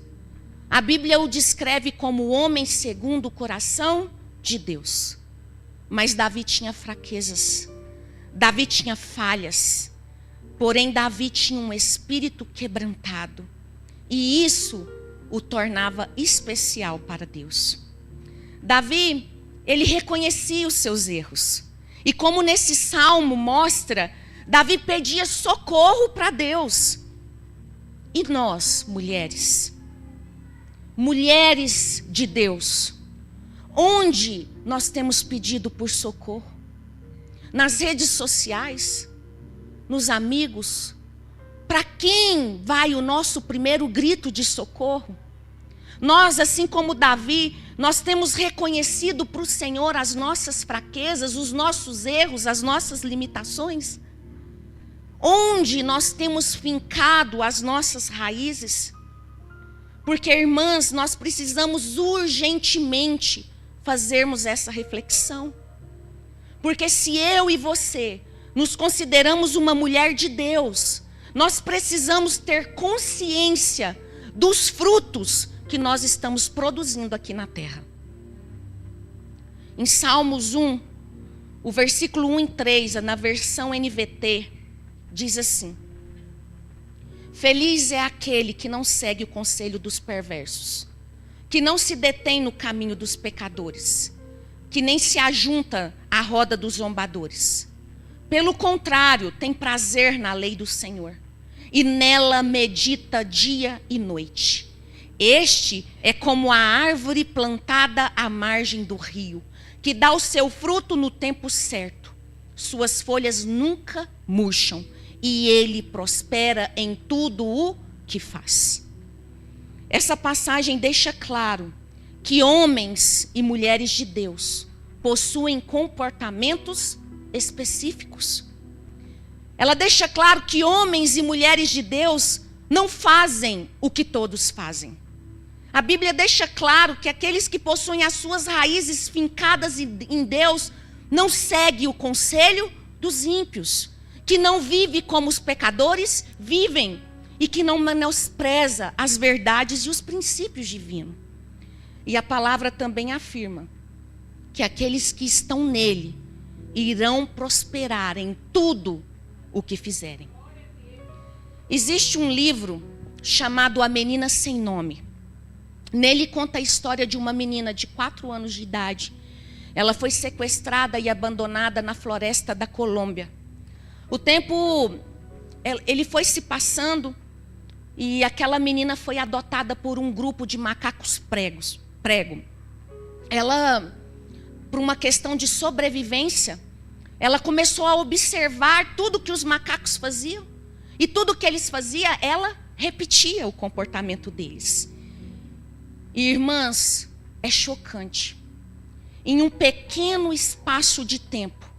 A Bíblia o descreve como homem segundo o coração de Deus. Mas Davi tinha fraquezas. Davi tinha falhas. Porém, Davi tinha um espírito quebrantado. E isso o tornava especial para Deus. Davi, ele reconhecia os seus erros. E como nesse salmo mostra, Davi pedia socorro para Deus. E nós, mulheres de Deus, onde nós temos pedido por socorro? Nas redes sociais? Nos amigos? Para quem vai o nosso primeiro grito de socorro? Nós, assim como Davi, nós temos reconhecido para o Senhor as nossas fraquezas, os nossos erros, as nossas limitações? Onde nós temos fincado as nossas raízes? Porque, irmãs, nós precisamos urgentemente fazermos essa reflexão. Porque se eu e você nos consideramos uma mulher de Deus, nós precisamos ter consciência dos frutos que nós estamos produzindo aqui na terra. Em Salmos 1, o versículo 1 e 3, na versão NVT, diz assim: feliz é aquele que não segue o conselho dos perversos, que não se detém no caminho dos pecadores, que nem se ajunta à roda dos zombadores. Pelo contrário, tem prazer na lei do Senhor, e nela medita dia e noite. Este é como a árvore plantada à margem do rio, que dá o seu fruto no tempo certo. Suas folhas nunca murcham, e ele prospera em tudo o que faz. Essa passagem deixa claro que homens e mulheres de Deus possuem comportamentos específicos. Ela deixa claro que homens e mulheres de Deus não fazem o que todos fazem. A Bíblia deixa claro que aqueles que possuem as suas raízes fincadas em Deus não seguem o conselho dos ímpios, que não vive como os pecadores vivem e que não menospreza as verdades e os princípios divinos. E a palavra também afirma que aqueles que estão nele irão prosperar em tudo o que fizerem. Existe um livro chamado A Menina Sem Nome. Nele conta a história de uma menina de 4 anos de idade. Ela foi sequestrada e abandonada na floresta da Colômbia. O tempo, ele foi se passando e aquela menina foi adotada por um grupo de macacos prego. Ela, por uma questão de sobrevivência, ela começou a observar tudo que os macacos faziam. E tudo que eles faziam, ela repetia o comportamento deles. E, irmãs, é chocante. Em um pequeno espaço de tempo,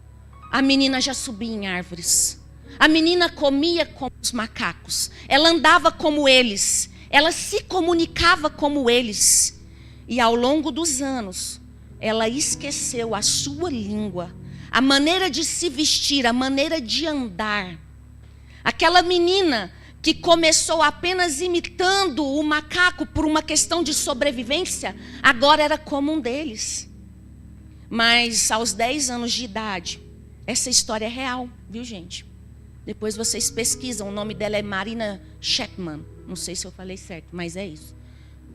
a menina já subia em árvores. A menina comia como os macacos. Ela andava como eles. Ela se comunicava como eles. E ao longo dos anos, ela esqueceu a sua língua, a maneira de se vestir, a maneira de andar. Aquela menina que começou apenas imitando o macaco por uma questão de sobrevivência, agora era como um deles. Mas aos 10 anos de idade, essa história é real, viu, gente? Depois vocês pesquisam, o nome dela é Marina Chapman. Não sei se eu falei certo, mas é isso.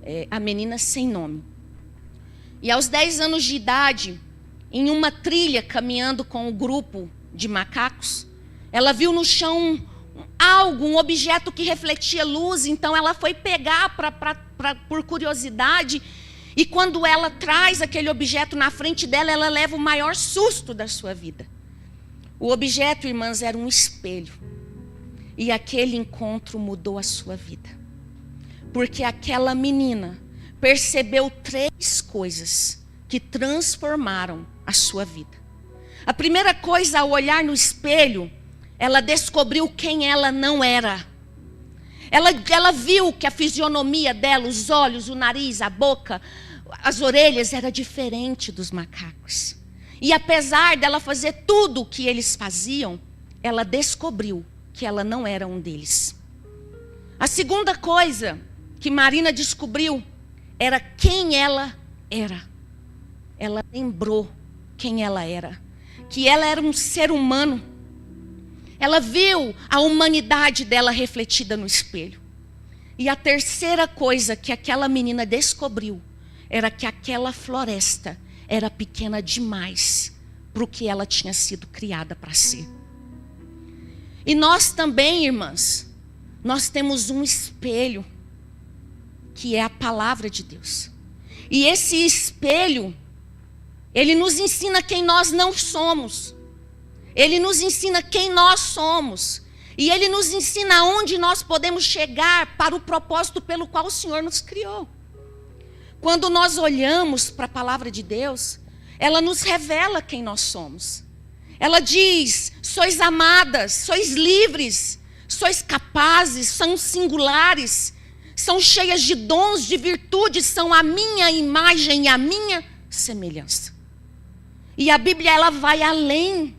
É a menina sem nome. E aos 10 anos de idade, em uma trilha caminhando com um grupo de macacos, ela viu no chão um objeto que refletia luz, então ela foi pegar por curiosidade, e quando ela traz aquele objeto na frente dela, ela leva o maior susto da sua vida. O objeto, irmãs, era um espelho. E aquele encontro mudou a sua vida. Porque aquela menina percebeu 3 coisas que transformaram a sua vida. A primeira coisa, ao olhar no espelho, ela descobriu quem ela não era. Ela viu que a fisionomia dela, os olhos, o nariz, a boca, as orelhas, era diferente dos macacos. E apesar dela fazer tudo o que eles faziam, ela descobriu que ela não era um deles. A segunda coisa que Marina descobriu era quem ela era. Ela lembrou quem ela era. Que ela era um ser humano. Ela viu a humanidade dela refletida no espelho. E a terceira coisa que aquela menina descobriu era que aquela floresta era pequena demais para o que ela tinha sido criada para ser. E nós também, irmãs, nós temos um espelho, que é a palavra de Deus. E esse espelho, ele nos ensina quem nós não somos. Ele nos ensina quem nós somos. E ele nos ensina aonde nós podemos chegar para o propósito pelo qual o Senhor nos criou. Quando nós olhamos para a palavra de Deus, ela nos revela quem nós somos. Ela diz: sois amadas, sois livres, sois capazes, são singulares, são cheias de dons, de virtudes, são a minha imagem e a minha semelhança. E a Bíblia, ela vai além.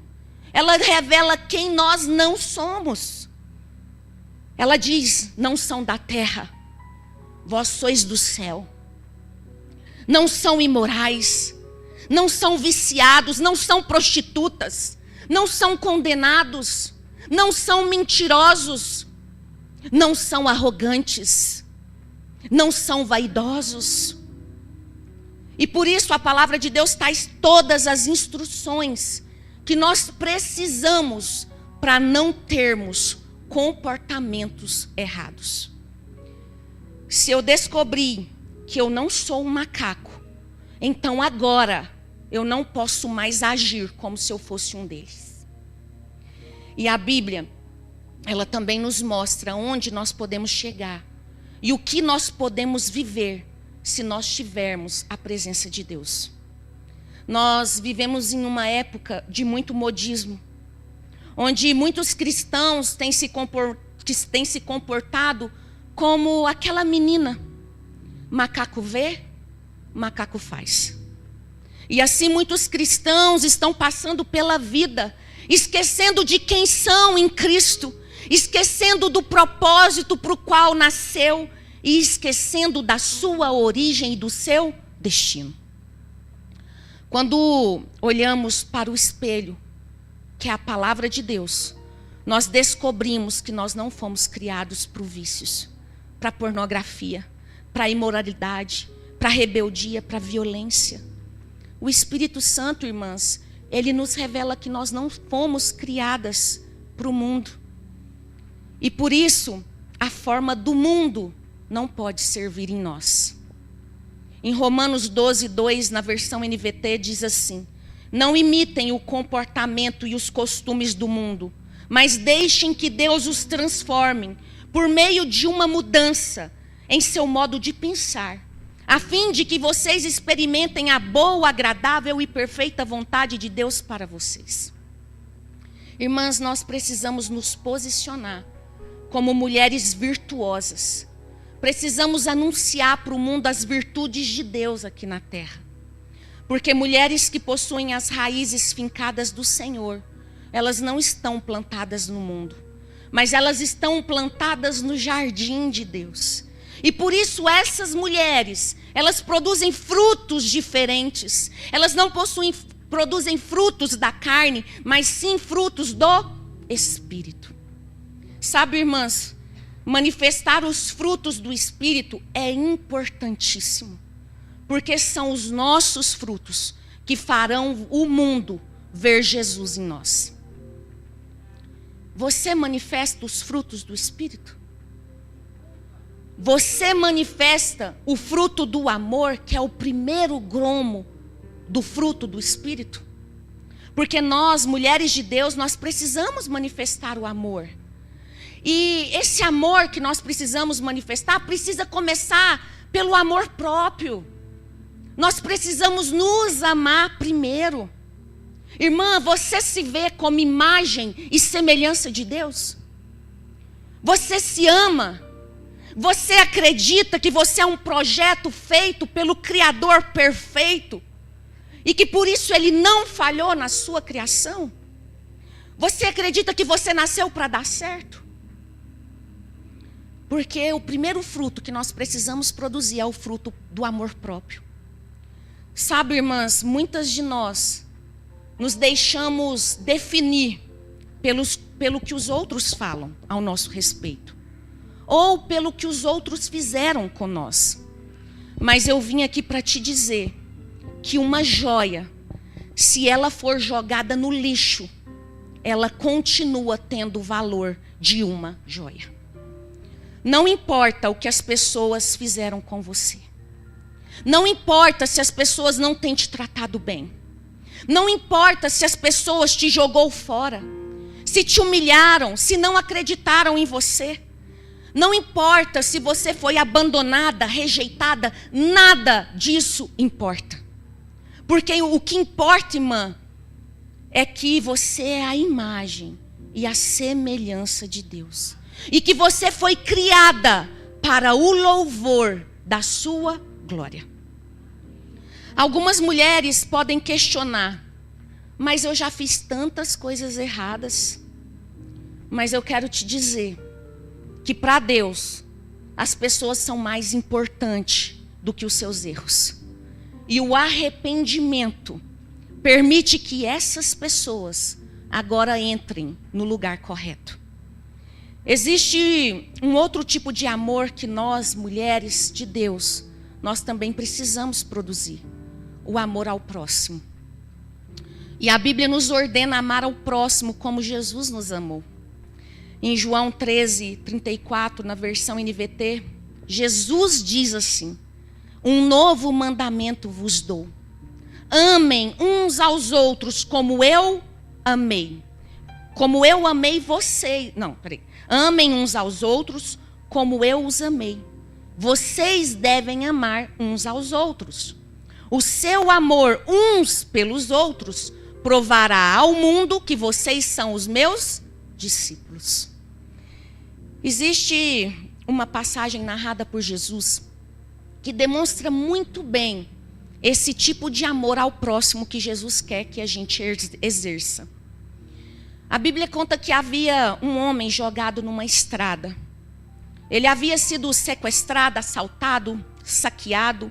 Ela revela quem nós não somos. Ela diz: não são da terra, vós sois do céu. Não são imorais, não são viciados, não são prostitutas, não são condenados, não são mentirosos, não são arrogantes, não são vaidosos. E por isso a palavra de Deus traz todas as instruções que nós precisamos para não termos comportamentos errados. Se eu descobrir que eu não sou um macaco, então agora eu não posso mais agir como se eu fosse um deles. E a Bíblia, ela também nos mostra onde nós podemos chegar e o que nós podemos viver se nós tivermos a presença de Deus. Nós vivemos em uma época de muito modismo, onde muitos cristãos têm se comportado como aquela menina. Macaco vê, macaco faz. E assim muitos cristãos estão passando pela vida, esquecendo de quem são em Cristo, esquecendo do propósito para o qual nasceu e esquecendo da sua origem e do seu destino. Quando olhamos para o espelho, que é a palavra de Deus, nós descobrimos que nós não fomos criados para vícios, para pornografia, para imoralidade, para rebeldia, para violência. O Espírito Santo, irmãs, ele nos revela que nós não fomos criadas para o mundo. E por isso, a forma do mundo não pode servir em nós. Em Romanos 12:2, na versão NVT, diz assim: não imitem o comportamento e os costumes do mundo, mas deixem que Deus os transforme por meio de uma mudança em seu modo de pensar, a fim de que vocês experimentem a boa, agradável e perfeita vontade de Deus para vocês. Irmãs, nós precisamos nos posicionar como mulheres virtuosas. Precisamos anunciar para o mundo as virtudes de Deus aqui na terra. Porque mulheres que possuem as raízes fincadas do Senhor, elas não estão plantadas no mundo, mas elas estão plantadas no jardim de Deus. E por isso essas mulheres, elas produzem frutos diferentes. Elas não produzem frutos da carne, mas sim frutos do Espírito. Sabe, irmãs, manifestar os frutos do Espírito é importantíssimo. Porque são os nossos frutos que farão o mundo ver Jesus em nós. Você manifesta os frutos do Espírito? Você manifesta o fruto do amor, que é o primeiro gromo do fruto do Espírito? Porque nós, mulheres de Deus, nós precisamos manifestar o amor. E esse amor que nós precisamos manifestar precisa começar pelo amor próprio. Nós precisamos nos amar primeiro. Irmã, você se vê como imagem e semelhança de Deus? Você se ama? Você acredita que você é um projeto feito pelo Criador perfeito? E que por isso Ele não falhou na sua criação? Você acredita que você nasceu para dar certo? Porque o primeiro fruto que nós precisamos produzir é o fruto do amor próprio. Sabe, irmãs, muitas de nós nos deixamos definir pelo que os outros falam ao nosso respeito. Ou pelo que os outros fizeram com nós. Mas eu vim aqui para te dizer que uma joia, se ela for jogada no lixo, ela continua tendo o valor de uma joia. Não importa o que as pessoas fizeram com você. Não importa se as pessoas não têm te tratado bem. Não importa se as pessoas te jogou fora. Se te humilharam, se não acreditaram em você. Não importa se você foi abandonada, rejeitada. Nada disso importa. Porque o que importa, irmã, é que você é a imagem e a semelhança de Deus. E que você foi criada para o louvor da sua glória. Algumas mulheres podem questionar, mas eu já fiz tantas coisas erradas. Mas eu quero te dizer que para Deus, as pessoas são mais importantes do que os seus erros. E o arrependimento permite que essas pessoas agora entrem no lugar correto. Existe um outro tipo de amor que nós, mulheres de Deus, nós também precisamos produzir. O amor ao próximo. E a Bíblia nos ordena amar ao próximo como Jesus nos amou. Em João 13:34, na versão NVT, Jesus diz assim: um novo mandamento vos dou. Amem uns aos outros como eu amei. Como eu amei vocês. Amem uns aos outros como eu os amei. Vocês devem amar uns aos outros. O seu amor uns pelos outros provará ao mundo que vocês são os meus discípulos. Existe uma passagem narrada por Jesus que demonstra muito bem esse tipo de amor ao próximo que Jesus quer que a gente exerça. A Bíblia conta que havia um homem jogado numa estrada. Ele havia sido sequestrado, assaltado, saqueado.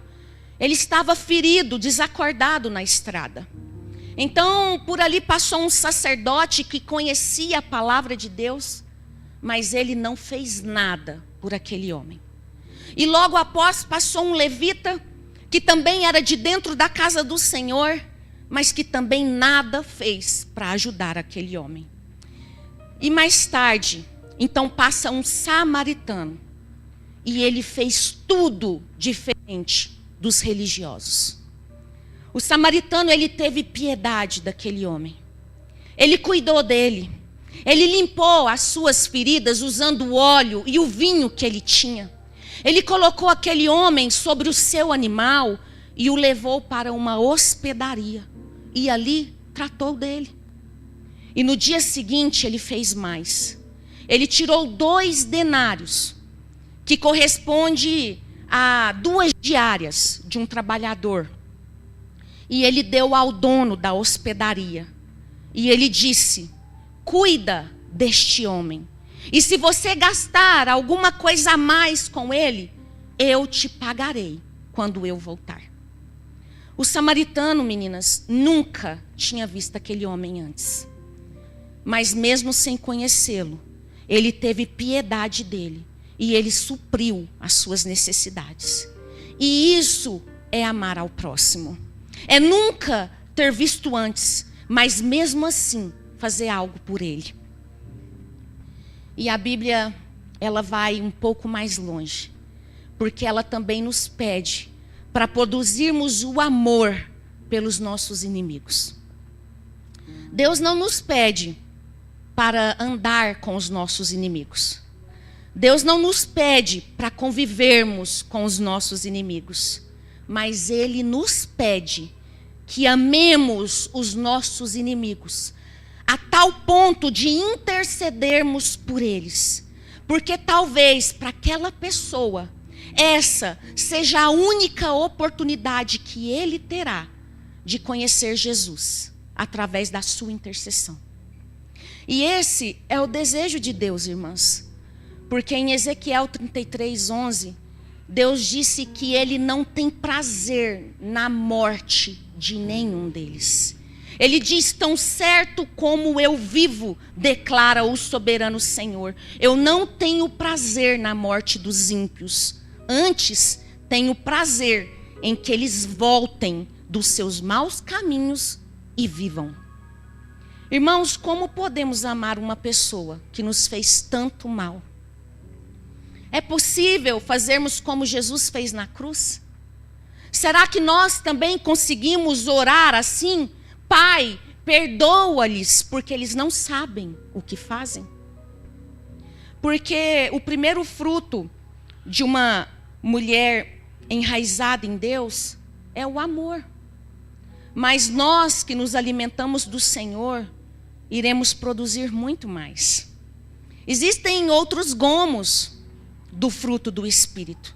Ele estava ferido, desacordado na estrada. Então, por ali passou um sacerdote que conhecia a palavra de Deus, mas ele não fez nada por aquele homem. E logo após passou um levita, que também era de dentro da casa do Senhor, mas que também nada fez para ajudar aquele homem. E mais tarde, então passa um samaritano, e ele fez tudo diferente dos religiosos. O samaritano, ele teve piedade daquele homem. Ele cuidou dele. Ele limpou as suas feridas usando o óleo e o vinho que ele tinha. Ele colocou aquele homem sobre o seu animal e o levou para uma hospedaria. E ali tratou dele. E no dia seguinte ele fez mais. Ele tirou 2 denários, que corresponde a 2 diárias de um trabalhador. E ele deu ao dono da hospedaria. E ele disse: cuida deste homem. E se você gastar alguma coisa a mais com ele, eu te pagarei quando eu voltar. O samaritano, meninas, nunca tinha visto aquele homem antes. Mas mesmo sem conhecê-lo, ele teve piedade dele. E ele supriu as suas necessidades. E isso é amar ao próximo. É nunca ter visto antes, mas mesmo assim fazer algo por ele. E a Bíblia, ela vai um pouco mais longe, porque ela também nos pede para produzirmos o amor pelos nossos inimigos. Deus não nos pede para andar com os nossos inimigos. Deus não nos pede para convivermos com os nossos inimigos, mas Ele nos pede que amemos os nossos inimigos, a tal ponto de intercedermos por eles. Porque talvez para aquela pessoa, essa seja a única oportunidade que ele terá de conhecer Jesus, através da sua intercessão. E esse é o desejo de Deus, irmãs. Porque em Ezequiel 33:11, Deus disse que Ele não tem prazer na morte de nenhum deles. Ele diz: tão certo como eu vivo, declara o soberano Senhor, eu não tenho prazer na morte dos ímpios. Antes, tenho prazer em que eles voltem dos seus maus caminhos e vivam. Irmãos, como podemos amar uma pessoa que nos fez tanto mal? É possível fazermos como Jesus fez na cruz? Será que nós também conseguimos orar assim? Pai, perdoa-lhes, porque eles não sabem o que fazem. Porque o primeiro fruto de uma mulher enraizada em Deus é o amor. Mas nós que nos alimentamos do Senhor, iremos produzir muito mais. Existem outros gomos do fruto do Espírito.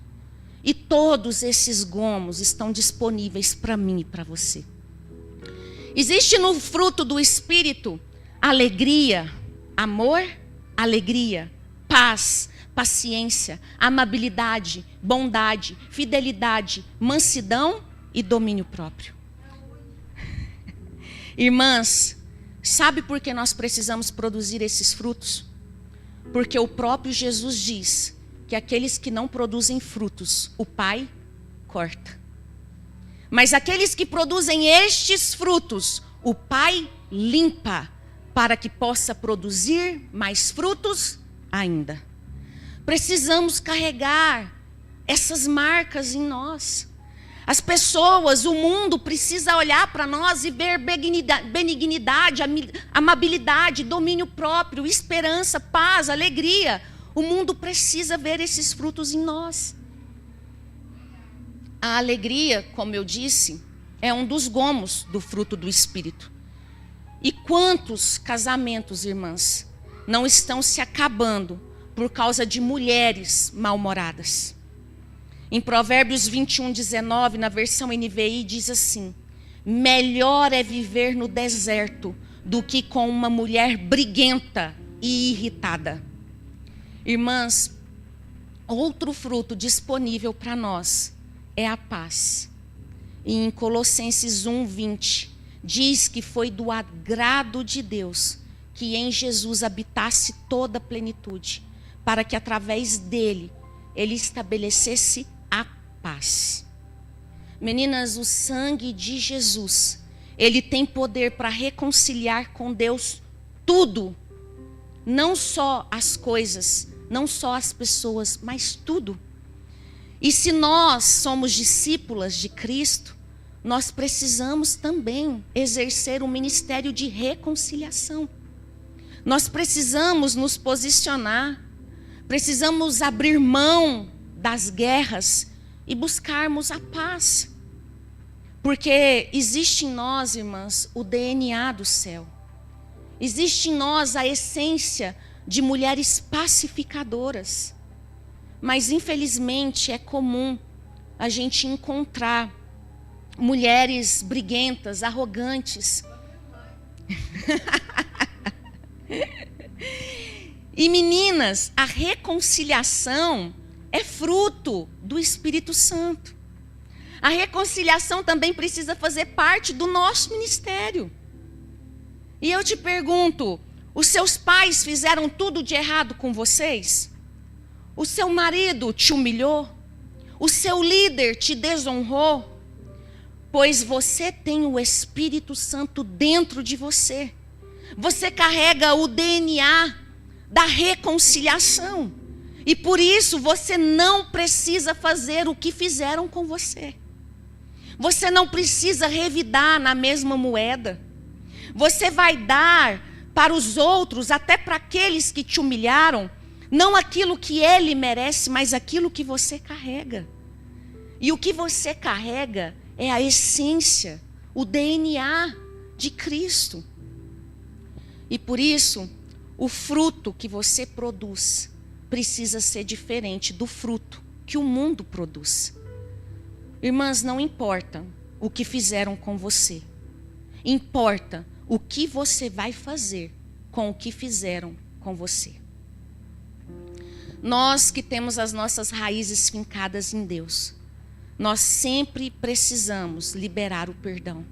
E todos esses gomos estão disponíveis para mim e para você. Existe no fruto do Espírito alegria, amor, alegria, paz, paciência, amabilidade, bondade, fidelidade, mansidão e domínio próprio. Irmãs, sabe por que nós precisamos produzir esses frutos? Porque o próprio Jesus diz que aqueles que não produzem frutos, o Pai corta. Mas aqueles que produzem estes frutos, o Pai limpa, para que possa produzir mais frutos ainda. Precisamos carregar essas marcas em nós. As pessoas, o mundo precisa olhar para nós e ver benignidade, amabilidade, domínio próprio, esperança, paz, alegria. O mundo precisa ver esses frutos em nós. A alegria, como eu disse, é um dos gomos do fruto do Espírito. E quantos casamentos, irmãs, não estão se acabando por causa de mulheres mal-humoradas? Em Provérbios 21:19, na versão NVI, diz assim: melhor é viver no deserto do que com uma mulher briguenta e irritada. Irmãs, outro fruto disponível para nós é a paz. E em Colossenses 1:20, diz que foi do agrado de Deus que em Jesus habitasse toda a plenitude, para que através dele, ele estabelecesse a paz. Meninas, o sangue de Jesus, ele tem poder para reconciliar com Deus tudo. Não só as coisas, não só as pessoas, mas tudo. E se nós somos discípulas de Cristo, nós precisamos também exercer um ministério de reconciliação. Nós precisamos nos posicionar, precisamos abrir mão das guerras e buscarmos a paz. Porque existe em nós, irmãs, o DNA do céu. Existe em nós a essência de mulheres pacificadoras. Mas, infelizmente, é comum a gente encontrar mulheres briguentas, arrogantes. E meninas, a reconciliação é fruto do Espírito Santo. A reconciliação também precisa fazer parte do nosso ministério. E eu te pergunto, os seus pais fizeram tudo de errado com vocês? O seu marido te humilhou? O seu líder te desonrou? Pois você tem o Espírito Santo dentro de você. Você carrega o DNA da reconciliação. E por isso você não precisa fazer o que fizeram com você. Você não precisa revidar na mesma moeda. Você vai dar para os outros, até para aqueles que te humilharam, não aquilo que ele merece, mas aquilo que você carrega. E o que você carrega é a essência, o DNA de Cristo. E por isso, o fruto que você produz precisa ser diferente do fruto que o mundo produz. Irmãs, não importa o que fizeram com você. Importa o que você vai fazer com o que fizeram com você. Nós que temos as nossas raízes fincadas em Deus, nós sempre precisamos liberar o perdão.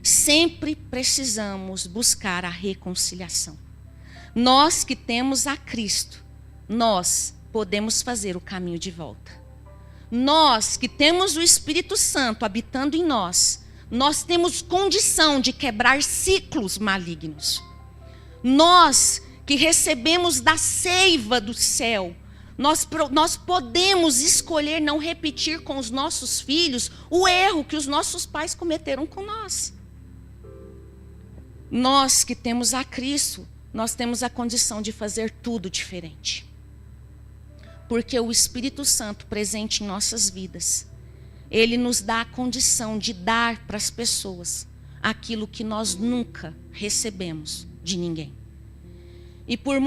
Sempre precisamos buscar a reconciliação. Nós que temos a Cristo, nós podemos fazer o caminho de volta. Nós que temos o Espírito Santo habitando em nós, nós temos condição de quebrar ciclos malignos. Nós que recebemos da seiva do céu, nós podemos escolher não repetir com os nossos filhos o erro que os nossos pais cometeram com nós. Nós que temos a Cristo, nós temos a condição de fazer tudo diferente. Porque o Espírito Santo presente em nossas vidas, ele nos dá a condição de dar para as pessoas aquilo que nós nunca recebemos de ninguém. E por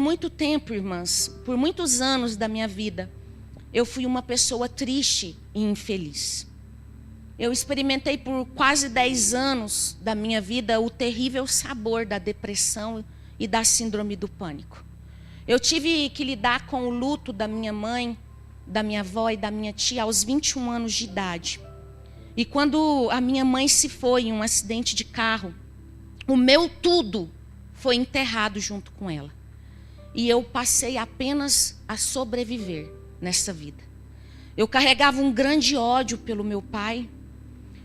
muito tempo, irmãs, por muitos anos da minha vida, eu fui uma pessoa triste e infeliz. Eu experimentei por quase 10 anos da minha vida o terrível sabor da depressão e da síndrome do pânico. Eu tive que lidar com o luto da minha mãe, da minha avó e da minha tia aos 21 anos de idade. E quando a minha mãe se foi em um acidente de carro, o meu tudo foi enterrado junto com ela. E eu passei apenas a sobreviver nessa vida. Eu carregava um grande ódio pelo meu pai.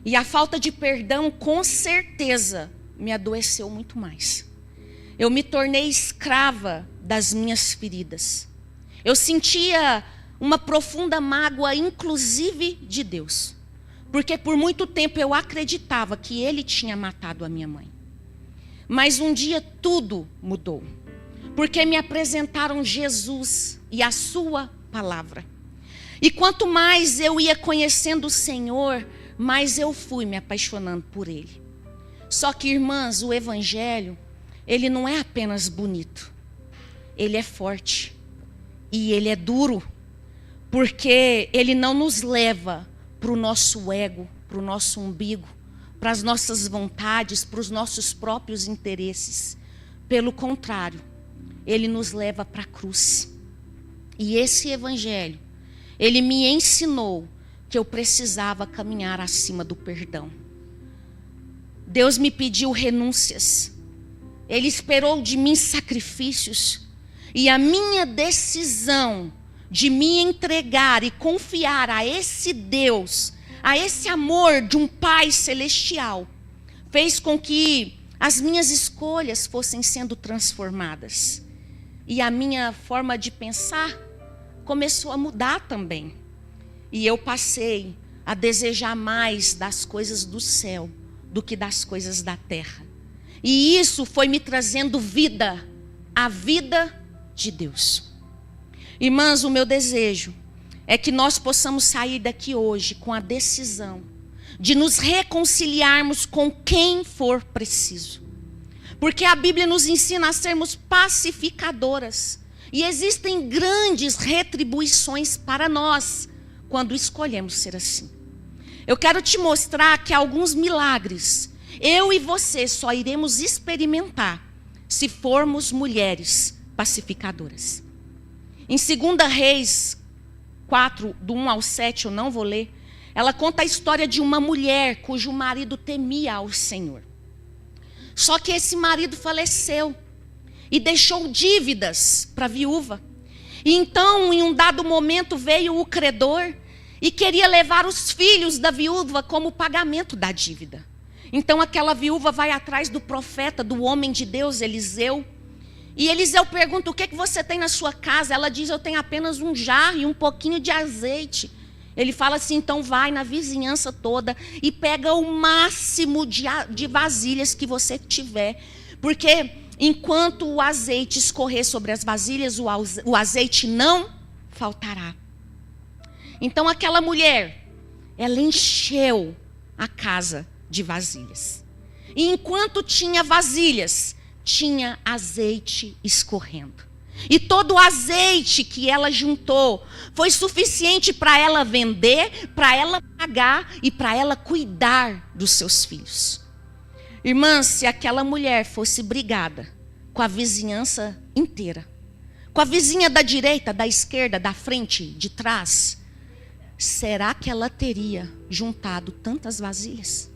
E a falta de perdão, com certeza, me adoeceu muito mais. Eu me tornei escrava das minhas feridas. Eu sentia uma profunda mágoa, inclusive de Deus. Porque por muito tempo eu acreditava que Ele tinha matado a minha mãe. Mas um dia tudo mudou. Porque me apresentaram Jesus e a sua palavra. E quanto mais eu ia conhecendo o Senhor, mais eu fui me apaixonando por Ele. Só que, irmãs, o Evangelho, ele não é apenas bonito. Ele é forte. E ele é duro. Porque ele não nos leva para o nosso ego, para o nosso umbigo, para as nossas vontades, para os nossos próprios interesses. Pelo contrário, ele nos leva para a cruz. E esse Evangelho, ele me ensinou que eu precisava caminhar acima do perdão. Deus me pediu renúncias. Ele esperou de mim sacrifícios. E a minha decisão de me entregar e confiar a esse Deus, a esse amor de um Pai celestial, fez com que as minhas escolhas fossem sendo transformadas. E a minha forma de pensar começou a mudar também. E eu passei a desejar mais das coisas do céu do que das coisas da terra. E isso foi me trazendo vida, a vida de Deus. Irmãs, o meu desejo é que nós possamos sair daqui hoje com a decisão de nos reconciliarmos com quem for preciso. Porque a Bíblia nos ensina a sermos pacificadoras. E existem grandes retribuições para nós quando escolhemos ser assim. Eu quero te mostrar que alguns milagres eu e você só iremos experimentar se formos mulheres pacificadoras. Em 2 Reis 4, do 1 ao 7, eu não vou ler, ela conta a história de uma mulher cujo marido temia ao Senhor. Só que esse marido faleceu e deixou dívidas para a viúva. E então, em um dado momento, veio o credor e queria levar os filhos da viúva como pagamento da dívida. Então aquela viúva vai atrás do profeta, do homem de Deus, Eliseu. E Eliseu pergunta: o que você tem na sua casa? Ela diz: eu tenho apenas um jarro e um pouquinho de azeite. Ele fala assim: então vai na vizinhança toda e pega o máximo de vasilhas que você tiver. Porque enquanto o azeite escorrer sobre as vasilhas, o azeite não faltará. Então aquela mulher, ela encheu a casa de vasilhas. E enquanto tinha vasilhas, tinha azeite escorrendo. E todo o azeite que ela juntou foi suficiente para ela vender, para ela pagar e para ela cuidar dos seus filhos. Irmãs, se aquela mulher fosse brigada com a vizinhança inteira, com a vizinha da direita, da esquerda, da frente, de trás, será que ela teria juntado tantas vasilhas?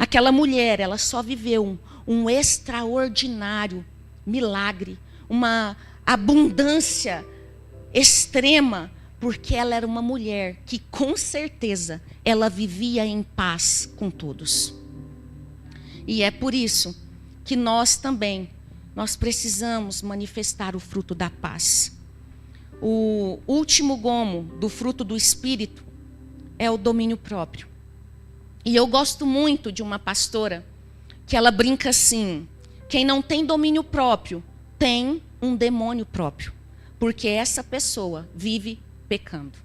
Aquela mulher, ela só viveu um extraordinário milagre, uma abundância extrema, porque ela era uma mulher que com certeza ela vivia em paz com todos. E é por isso que nós também, nós precisamos manifestar o fruto da paz. O último gomo do fruto do Espírito é o domínio próprio. E eu gosto muito de uma pastora que ela brinca assim: quem não tem domínio próprio tem um demônio próprio, porque essa pessoa vive pecando.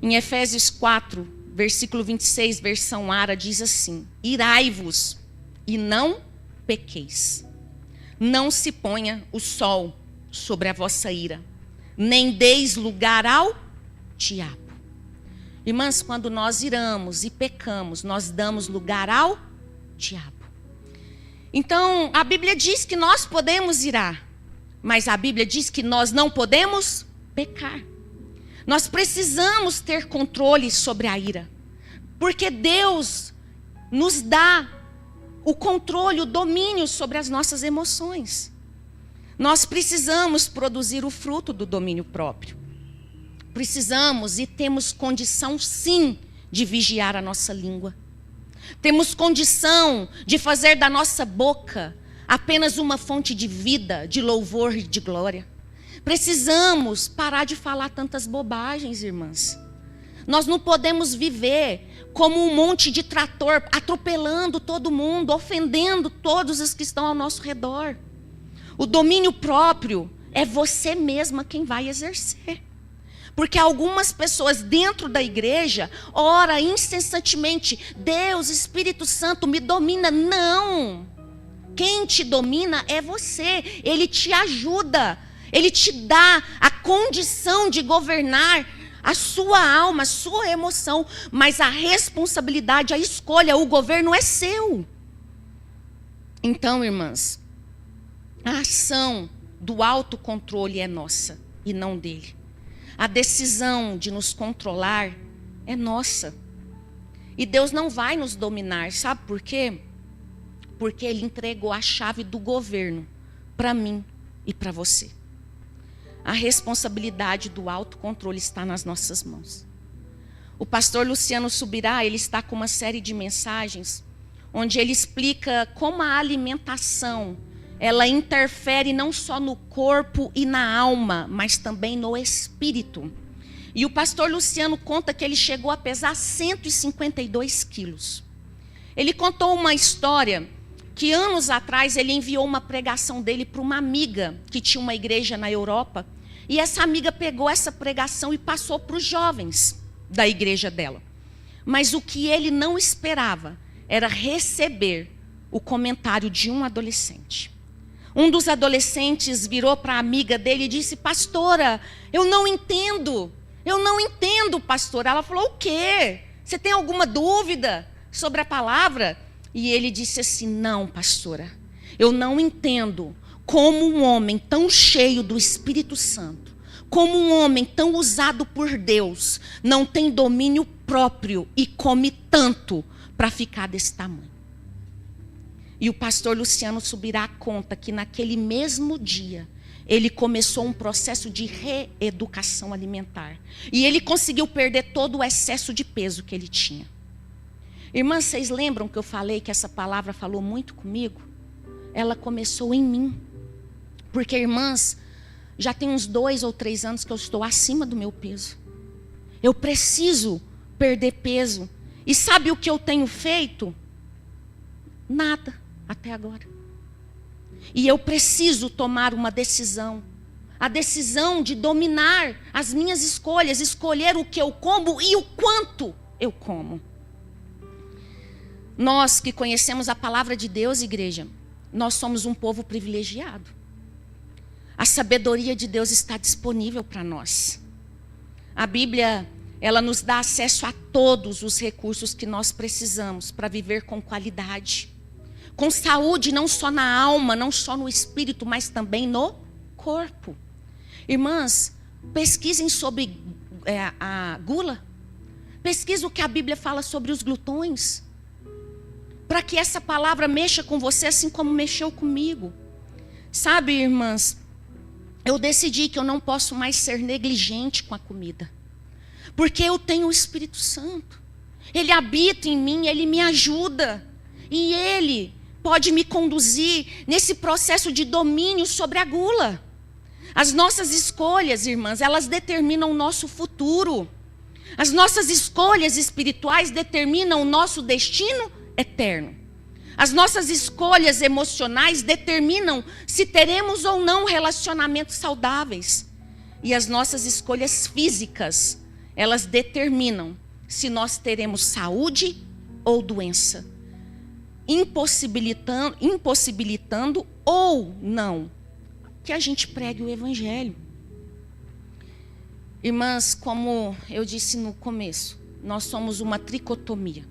Em Efésios 4, versículo 26, versão Ara, diz assim: irai-vos e não pequeis. Não se ponha o sol sobre a vossa ira, nem deis lugar ao diabo. Irmãs, quando nós iramos e pecamos, nós damos lugar ao diabo. Então, a Bíblia diz que nós podemos irar, mas a Bíblia diz que nós não podemos pecar. Nós precisamos ter controle sobre a ira, porque Deus nos dá o controle, o domínio sobre as nossas emoções. Nós precisamos produzir o fruto do domínio próprio. Precisamos e temos condição, sim, de vigiar a nossa língua. Temos condição de fazer da nossa boca apenas uma fonte de vida, de louvor e de glória. Precisamos parar de falar tantas bobagens, irmãs. Nós não podemos viver como um monte de trator, atropelando todo mundo, ofendendo todos os que estão ao nosso redor. O domínio próprio é você mesma quem vai exercer. Porque algumas pessoas dentro da igreja oram incessantemente: Deus, Espírito Santo, me domina. Não. Quem te domina é você. Ele te ajuda. Ele te dá a condição de governar a sua alma, a sua emoção. Mas a responsabilidade, a escolha, o governo é seu. Então, irmãs, a ação do autocontrole é nossa e não dele. A decisão de nos controlar é nossa. E Deus não vai nos dominar, sabe por quê? Porque Ele entregou a chave do governo para mim e para você. A responsabilidade do autocontrole está nas nossas mãos. O pastor Luciano Subirá, ele está com uma série de mensagens onde ele explica como a alimentação ela interfere não só no corpo e na alma, mas também no espírito. E o pastor Luciano conta que ele chegou a pesar 152 quilos. Ele contou uma história que anos atrás ele enviou uma pregação dele para uma amiga que tinha uma igreja na Europa. E essa amiga pegou essa pregação e passou para os jovens da igreja dela. Mas o que ele não esperava era receber o comentário de um adolescente. Um dos adolescentes virou para a amiga dele e disse: pastora, eu não entendo, pastora. Ela falou: o quê? Você tem alguma dúvida sobre a palavra? E ele disse assim: não, pastora, eu não entendo como um homem tão cheio do Espírito Santo, como um homem tão usado por Deus, não tem domínio próprio e come tanto para ficar desse tamanho. E o pastor Luciano subirá a conta que naquele mesmo dia, ele começou um processo de reeducação alimentar. E ele conseguiu perder todo o excesso de peso que ele tinha. Irmãs, vocês lembram que eu falei que essa palavra falou muito comigo? Ela começou em mim. Porque, irmãs, já tem uns 2 ou 3 anos que eu estou acima do meu peso. Eu preciso perder peso. E sabe o que eu tenho feito? Nada até agora. E eu preciso tomar uma decisão. A decisão de dominar as minhas escolhas, escolher o que eu como e o quanto eu como. Nós que conhecemos a palavra de Deus, igreja, nós somos um povo privilegiado. A sabedoria de Deus está disponível para nós. A Bíblia, ela nos dá acesso a todos os recursos que nós precisamos para viver com qualidade. Com saúde, não só na alma, não só no espírito, mas também no corpo. Irmãs, pesquisem sobre a gula. Pesquisem o que a Bíblia fala sobre os glutões. Para que essa palavra mexa com você assim como mexeu comigo. Sabe, irmãs, eu decidi que eu não posso mais ser negligente com a comida. Porque eu tenho o Espírito Santo. Ele habita em mim, ele me ajuda. E ele pode me conduzir nesse processo de domínio sobre a gula. As nossas escolhas, irmãs, elas determinam o nosso futuro. As nossas escolhas espirituais determinam o nosso destino eterno. As nossas escolhas emocionais determinam se teremos ou não relacionamentos saudáveis. E as nossas escolhas físicas, elas determinam se nós teremos saúde ou doença. Impossibilitando ou não que a gente pregue o evangelho. Irmãs, como eu disse no começo, nós somos uma tricotomia.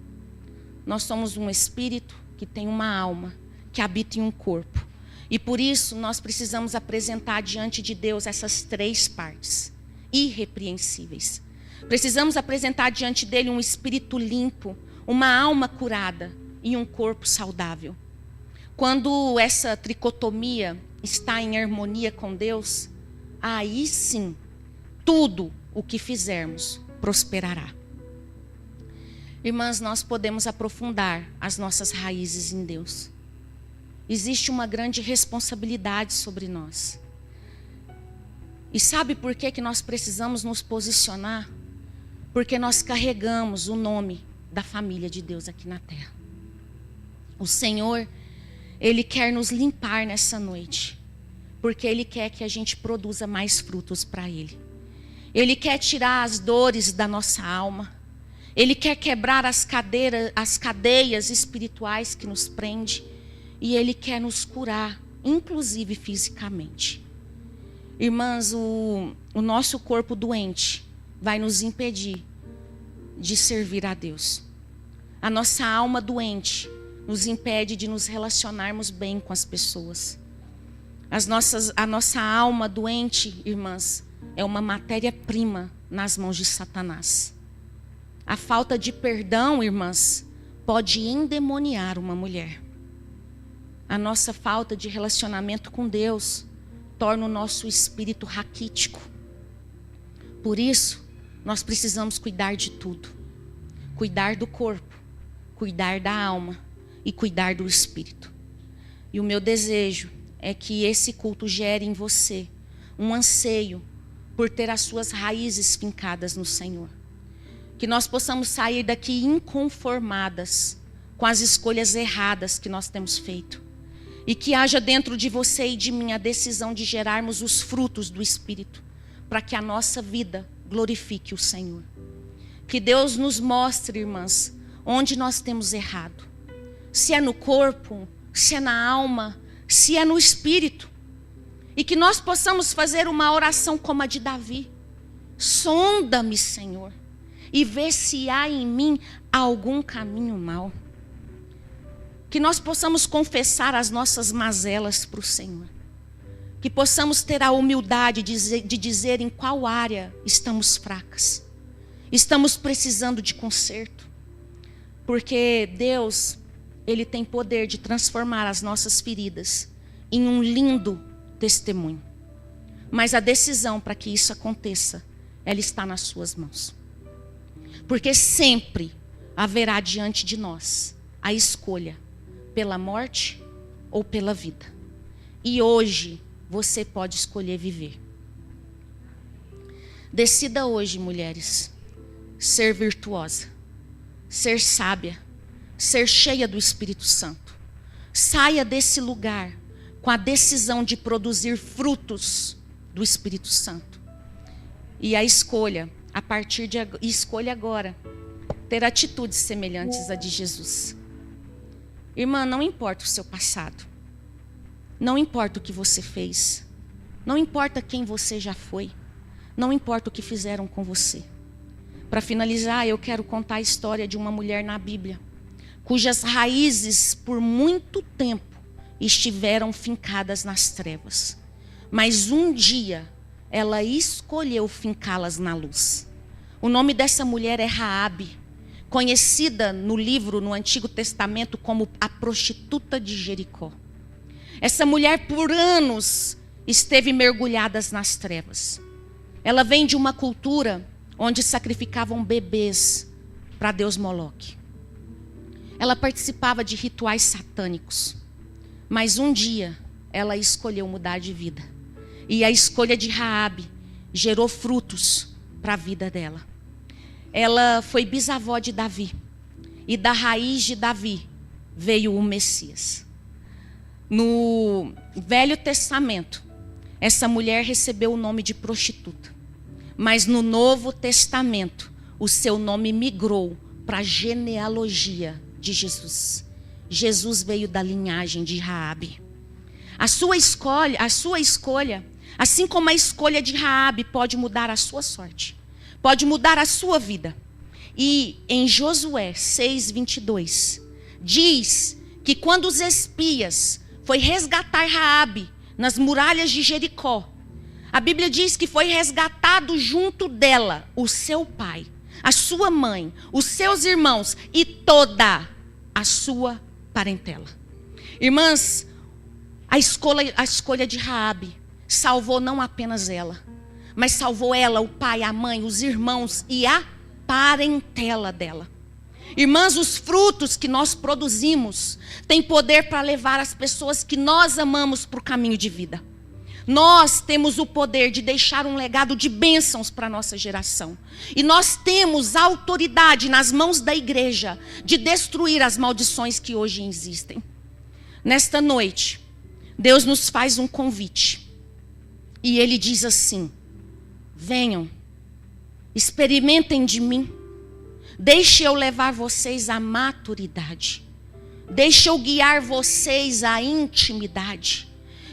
Nós somos um espírito que tem uma alma, que habita em um corpo. E por isso nós precisamos apresentar diante de Deus essas 3 partes, irrepreensíveis. Precisamos apresentar diante dele um espírito limpo, uma alma curada e um corpo saudável. Quando essa tricotomia está em harmonia com Deus, aí sim, tudo o que fizermos prosperará. Irmãs, nós podemos aprofundar as nossas raízes em Deus. Existe uma grande responsabilidade sobre nós. E sabe por que nós precisamos nos posicionar? Porque nós carregamos o nome da família de Deus aqui na terra. O Senhor, Ele quer nos limpar nessa noite. Porque Ele quer que a gente produza mais frutos para Ele. Ele quer tirar as dores da nossa alma. Ele quer quebrar as cadeias espirituais que nos prendem. E Ele quer nos curar, inclusive fisicamente. Irmãs, o nosso corpo doente vai nos impedir de servir a Deus. A nossa alma doente nos impede de nos relacionarmos bem com as pessoas. A nossa alma doente, irmãs, é uma matéria-prima nas mãos de Satanás. A falta de perdão, irmãs, pode endemoniar uma mulher. A nossa falta de relacionamento com Deus torna o nosso espírito raquítico. Por isso, nós precisamos cuidar de tudo. Cuidar do corpo, cuidar da alma e cuidar do espírito. E o meu desejo é que esse culto gere em você um anseio por ter as suas raízes fincadas no Senhor. Que nós possamos sair daqui inconformadas com as escolhas erradas que nós temos feito. E que haja dentro de você e de mim a decisão de gerarmos os frutos do Espírito, para que a nossa vida glorifique o Senhor. Que Deus nos mostre, irmãs, onde nós temos errado. Se é no corpo, se é na alma, se é no espírito. E que nós possamos fazer uma oração como a de Davi. Sonda-me, Senhor. e ver se há em mim algum caminho mau. Que nós possamos confessar as nossas mazelas para o Senhor. Que possamos ter a humildade de dizer em qual área estamos fracas. Estamos precisando de conserto. Porque Deus, Ele tem poder de transformar as nossas feridas em um lindo testemunho. Mas a decisão para que isso aconteça, ela está nas suas mãos. Porque sempre haverá diante de nós a escolha pela morte ou pela vida. E hoje você pode escolher viver. Decida hoje, mulheres, ser virtuosa, ser sábia, ser cheia do Espírito Santo. Saia desse lugar com a decisão de produzir frutos do Espírito Santo. E a escolha, a partir de escolha agora, ter atitudes semelhantes à de Jesus. Irmã, não importa o seu passado. Não importa o que você fez. Não importa quem você já foi. Não importa o que fizeram com você. Para finalizar, eu quero contar a história de uma mulher na Bíblia, cujas raízes por muito tempo estiveram fincadas nas trevas. Mas um dia ela escolheu fincá-las na luz. O nome dessa mulher é Raabe, conhecida no livro, no Antigo Testamento, como a prostituta de Jericó. Essa mulher por anos esteve mergulhada nas trevas. Ela vem de uma cultura onde sacrificavam bebês para Deus Moloque. Ela participava de rituais satânicos. Mas um dia ela escolheu mudar de vida. E a escolha de Raabe gerou frutos para a vida dela. Ela foi bisavó de Davi. E da raiz de Davi veio o Messias. No Velho Testamento, essa mulher recebeu o nome de prostituta. Mas no Novo Testamento, o seu nome migrou para a genealogia de Jesus. Jesus veio da linhagem de Raabe. A sua escolha, assim como a escolha de Raabe pode mudar a sua sorte, pode mudar a sua vida. E em Josué 6:22, diz que quando os espias foi resgatar Raabe nas muralhas de Jericó, a Bíblia diz que foi resgatado junto dela o seu pai, a sua mãe, os seus irmãos e toda a sua parentela. Irmãs, a escolha de Raabe salvou não apenas ela, mas salvou ela, o pai, a mãe, os irmãos e a parentela dela. Irmãs, os frutos que nós produzimos têm poder para levar as pessoas que nós amamos para o caminho de vida. Nós temos o poder de deixar um legado de bênçãos para a nossa geração. E nós temos a autoridade nas mãos da igreja de destruir as maldições que hoje existem. Nesta noite, Deus nos faz um convite. E Ele diz assim: venham, experimentem de mim. Deixe eu levar vocês à maturidade. Deixe eu guiar vocês à intimidade.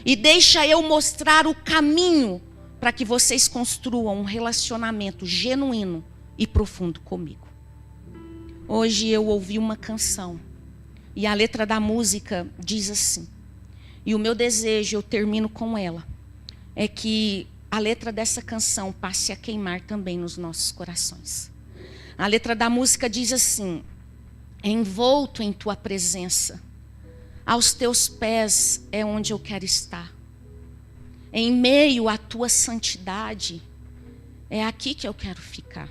E deixa eu mostrar o caminho para que vocês construam um relacionamento genuíno e profundo comigo. Hoje eu ouvi uma canção. E a letra da música diz assim. E o meu desejo, eu termino com ela, é que a letra dessa canção passe a queimar também nos nossos corações. A letra da música diz assim: envolto em tua presença, aos teus pés é onde eu quero estar. Em meio à tua santidade, é aqui que eu quero ficar.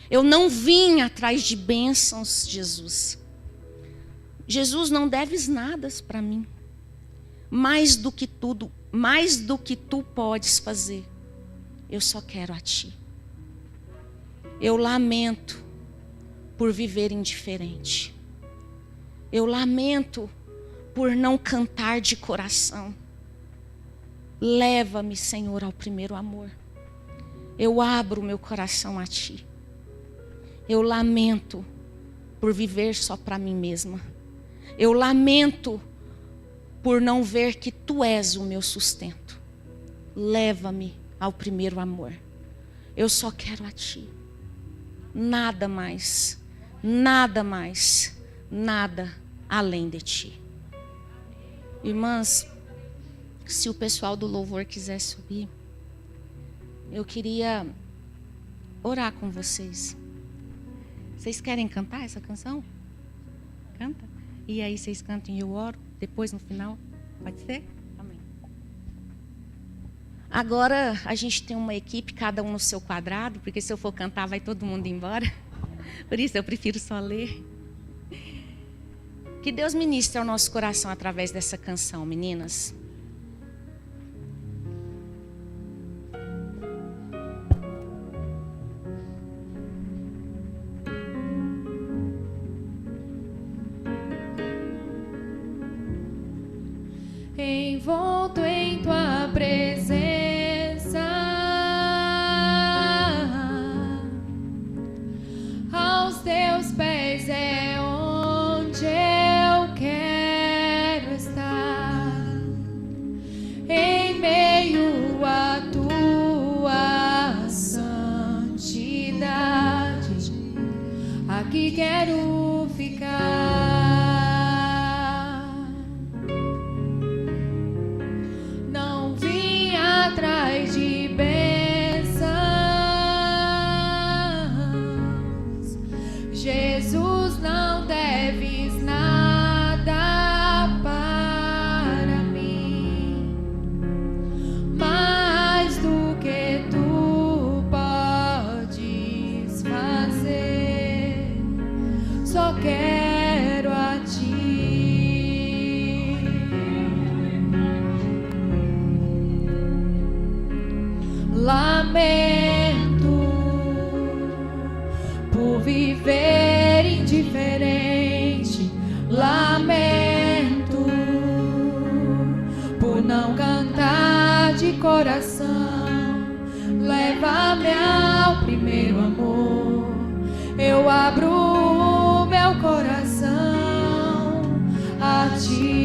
Eu não vim atrás de bênçãos, Jesus. Jesus, não deves nada para mim. Mais do que tudo, mais do que tu podes fazer, eu só quero a ti. Eu lamento por viver indiferente. Eu lamento por não cantar de coração. Leva-me, Senhor, ao primeiro amor. Eu abro meu coração a ti. Eu lamento por viver só para mim mesma. Eu lamento por não ver que tu és o meu sustento. Leva-me ao primeiro amor. Eu só quero a ti. nada mais, nada mais, nada além de ti. Irmãs, se o pessoal do louvor quiser subir, eu queria orar com vocês. Vocês querem cantar essa canção? Canta. E aí vocês cantam e eu oro. Depois no final. Pode ser? Amém. Agora a gente tem uma equipe, cada um no seu quadrado, porque se eu for cantar vai todo mundo embora. Por isso eu prefiro só ler. Que Deus ministre ao nosso coração através dessa canção, meninas. Envolto em tua presença, aos teus pés é onde eu quero estar, em meio à tua santidade, aqui quero ficar. Atrás de bênçãos, Jesus, não deves nada para mim, mais do que tu podes fazer, só quero a ti. Lamento por viver indiferente, lamento por não cantar de coração. Leva-me ao primeiro amor, eu abro o meu coração a ti.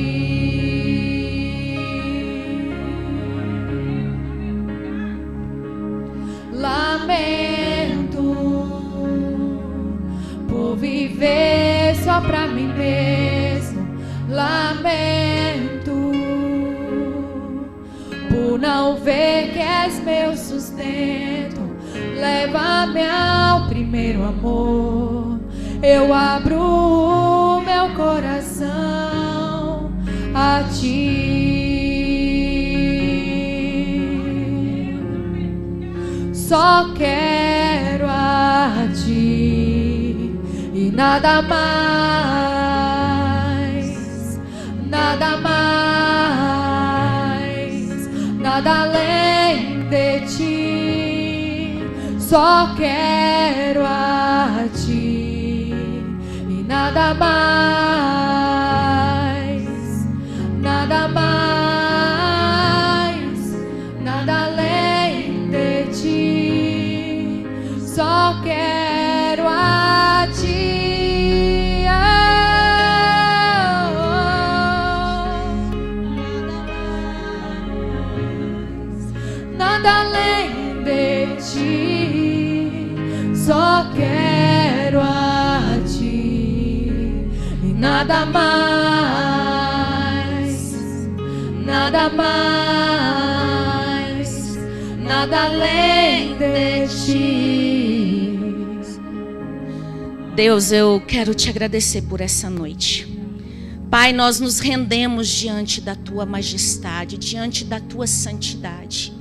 Lamento por viver só pra mim mesmo. Lamento por não ver que és meu sustento. Leva-me ao primeiro amor, eu abro o meu coração a ti. Só quero a ti e nada mais, nada mais, nada além de ti. Só quero a ti e nada mais, nada mais, nada além de ti. Só quero a ti, nada além de ti. Só quero a ti e nada mais, nada mais, nada além de ti. Deus, eu quero te agradecer por essa noite. Pai, nós nos rendemos diante da tua majestade, diante da tua santidade.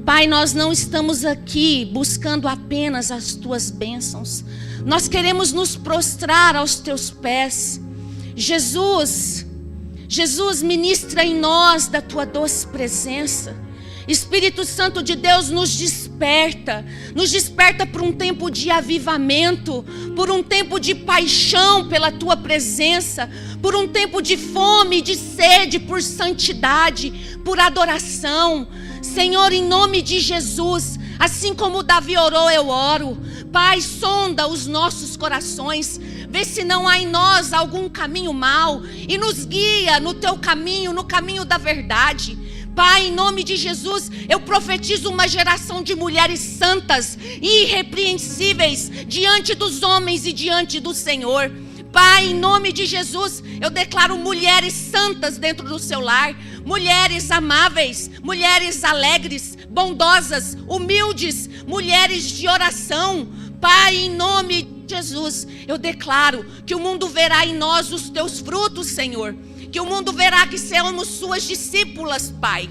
Pai, nós não estamos aqui buscando apenas as tuas bênçãos. Nós queremos nos prostrar aos teus pés. Jesus, ministra em nós da tua doce presença. Espírito Santo de Deus, nos desperta por um tempo de avivamento, por um tempo de paixão pela tua presença, por um tempo de fome, de sede, por santidade, por adoração. Senhor, em nome de Jesus, assim como Davi orou, eu oro. Pai, sonda os nossos corações, vê se não há em nós algum caminho mau e nos guia no teu caminho, no caminho da verdade. Pai, em nome de Jesus, eu profetizo uma geração de mulheres santas e irrepreensíveis diante dos homens e diante do Senhor. Pai, em nome de Jesus, eu declaro mulheres santas dentro do seu lar, mulheres amáveis, mulheres alegres, bondosas, humildes, mulheres de oração. Pai, em nome de Jesus, eu declaro que o mundo verá em nós os teus frutos, Senhor. Que o mundo verá que somos suas discípulas, Pai.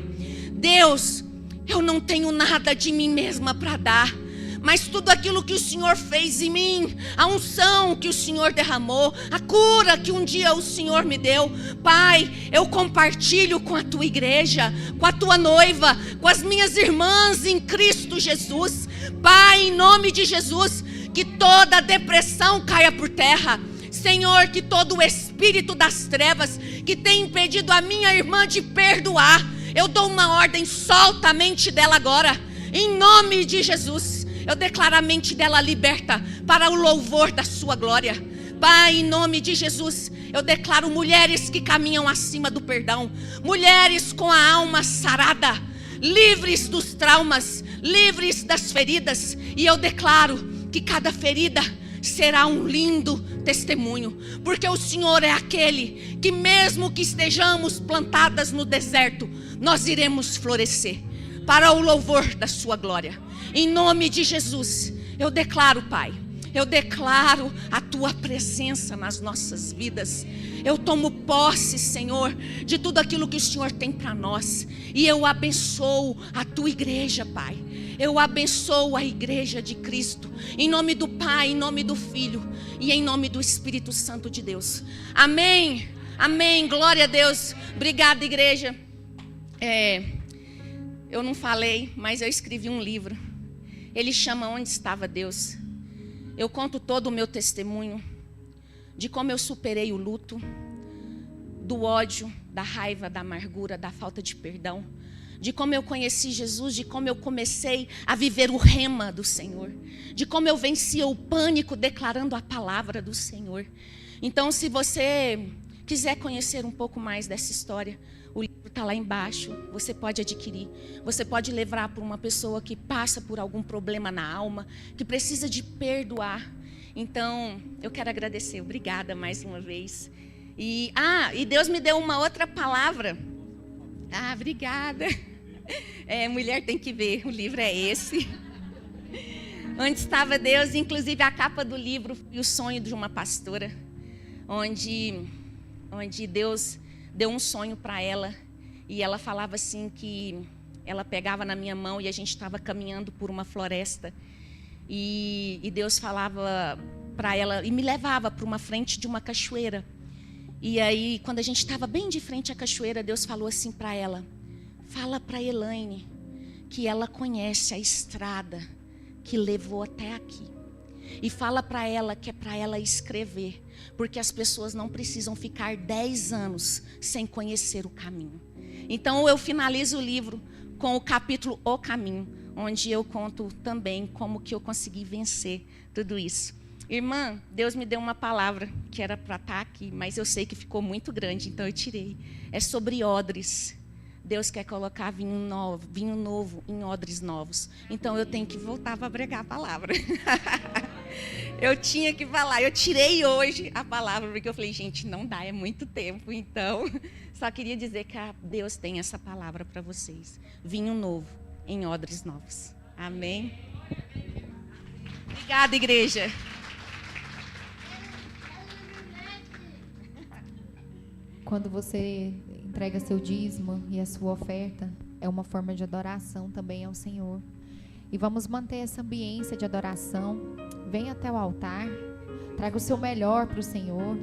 Deus, eu não tenho nada de mim mesma para dar, mas tudo aquilo que o Senhor fez em mim, a unção que o Senhor derramou, a cura que um dia o Senhor me deu, Pai, eu compartilho com a tua igreja, com a tua noiva, com as minhas irmãs em Cristo Jesus. Pai, em nome de Jesus, que toda depressão caia por terra. Senhor, que todo o espírito das trevas que tem impedido a minha irmã de perdoar, eu dou uma ordem, solta a mente dela agora, em nome de Jesus. Eu declaro a mente dela liberta para o louvor da sua glória. Pai, em nome de Jesus, eu declaro mulheres que caminham acima do perdão, mulheres com a alma sarada, livres dos traumas, livres das feridas. E eu declaro que cada ferida será um lindo testemunho, porque o Senhor é aquele que, mesmo que estejamos plantadas no deserto, nós iremos florescer para o louvor da sua glória. Em nome de Jesus, eu declaro, Pai, eu declaro a tua presença nas nossas vidas. Eu tomo posse, Senhor, de tudo aquilo que o Senhor tem para nós, e eu abençoo a tua igreja, Pai. Eu abençoo a igreja de Cristo, em nome do Pai, em nome do Filho e em nome do Espírito Santo de Deus. Amém, amém, glória a Deus. Obrigada, igreja. Eu não falei, mas eu escrevi um livro. Ele chama Onde Estava Deus. Eu conto todo o meu testemunho de como eu superei o luto, do ódio, da raiva, da amargura, da falta de perdão, de como eu conheci Jesus, de como eu comecei a viver o rema do Senhor, de como eu vencia o pânico declarando a palavra do Senhor. Então, se você quiser conhecer um pouco mais dessa história, o livro está lá embaixo, você pode adquirir. Você pode levar para uma pessoa que passa por algum problema na alma, que precisa de perdoar. Então, eu quero agradecer, obrigada mais uma vez. E Deus me deu uma outra palavra. Obrigada. Mulher tem que ver, o livro é esse. Onde Estava Deus, inclusive a capa do livro foi o sonho de uma pastora, onde Deus deu um sonho para ela, e ela falava assim que ela pegava na minha mão e a gente estava caminhando por uma floresta, e Deus falava para ela e me levava para uma frente de uma cachoeira. E aí, quando a gente estava bem de frente à cachoeira, Deus falou assim para ela: fala para Elaine que ela conhece a estrada que levou até aqui. E fala para ela que é para ela escrever, porque as pessoas não precisam ficar 10 anos sem conhecer o caminho. Então eu finalizo o livro com o capítulo O Caminho, onde eu conto também como que eu consegui vencer tudo isso. Irmã, Deus me deu uma palavra que era para estar aqui, mas eu sei que ficou muito grande, então eu tirei. É sobre odres. Deus quer colocar vinho novo em odres novos. Então eu tenho que voltar para pregar a palavra. Eu tinha que falar. Eu tirei hoje a palavra, porque eu falei, gente, não dá, é muito tempo. Então, só queria dizer que Deus tem essa palavra para vocês. Vinho novo em odres novos. Amém? Obrigada, igreja. Quando você entrega seu dízimo e a sua oferta, é uma forma de adoração também ao Senhor. E vamos manter essa ambiência de adoração. Venha até o altar, traga o seu melhor para o Senhor.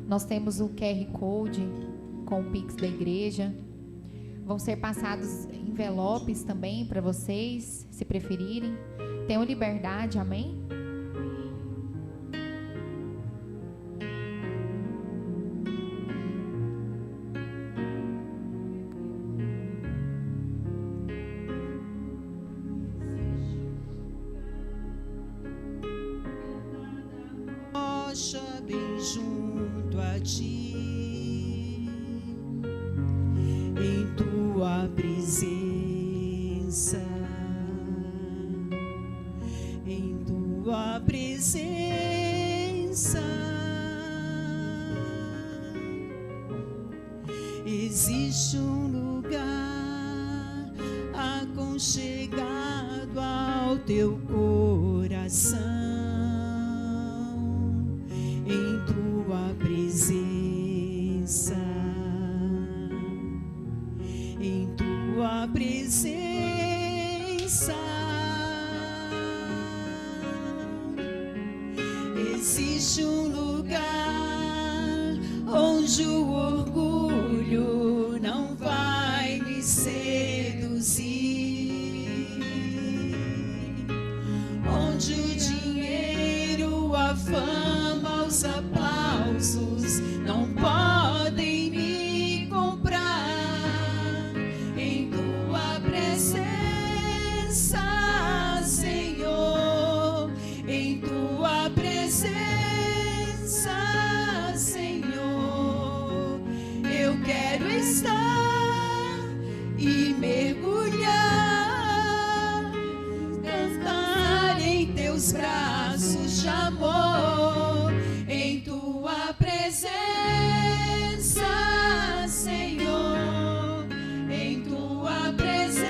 Nós temos o QR Code com o Pix da igreja. Vão ser passados envelopes também para vocês, se preferirem. Tenham liberdade, amém? Bem junto a ti, em tua presença, em tua presença existe um lugar aconchegado ao teu coração, em tua presença, em tua presença existe um lugar onde o orgulho não vai me seduzir, onde o dinheiro, a fama, os aplausos não podem me comprar. Em tua presença, Senhor, em tua presença, Senhor, eu quero estar e mergulhar, cantar em teus braços de amor, em tua presença, Senhor, em tua presença,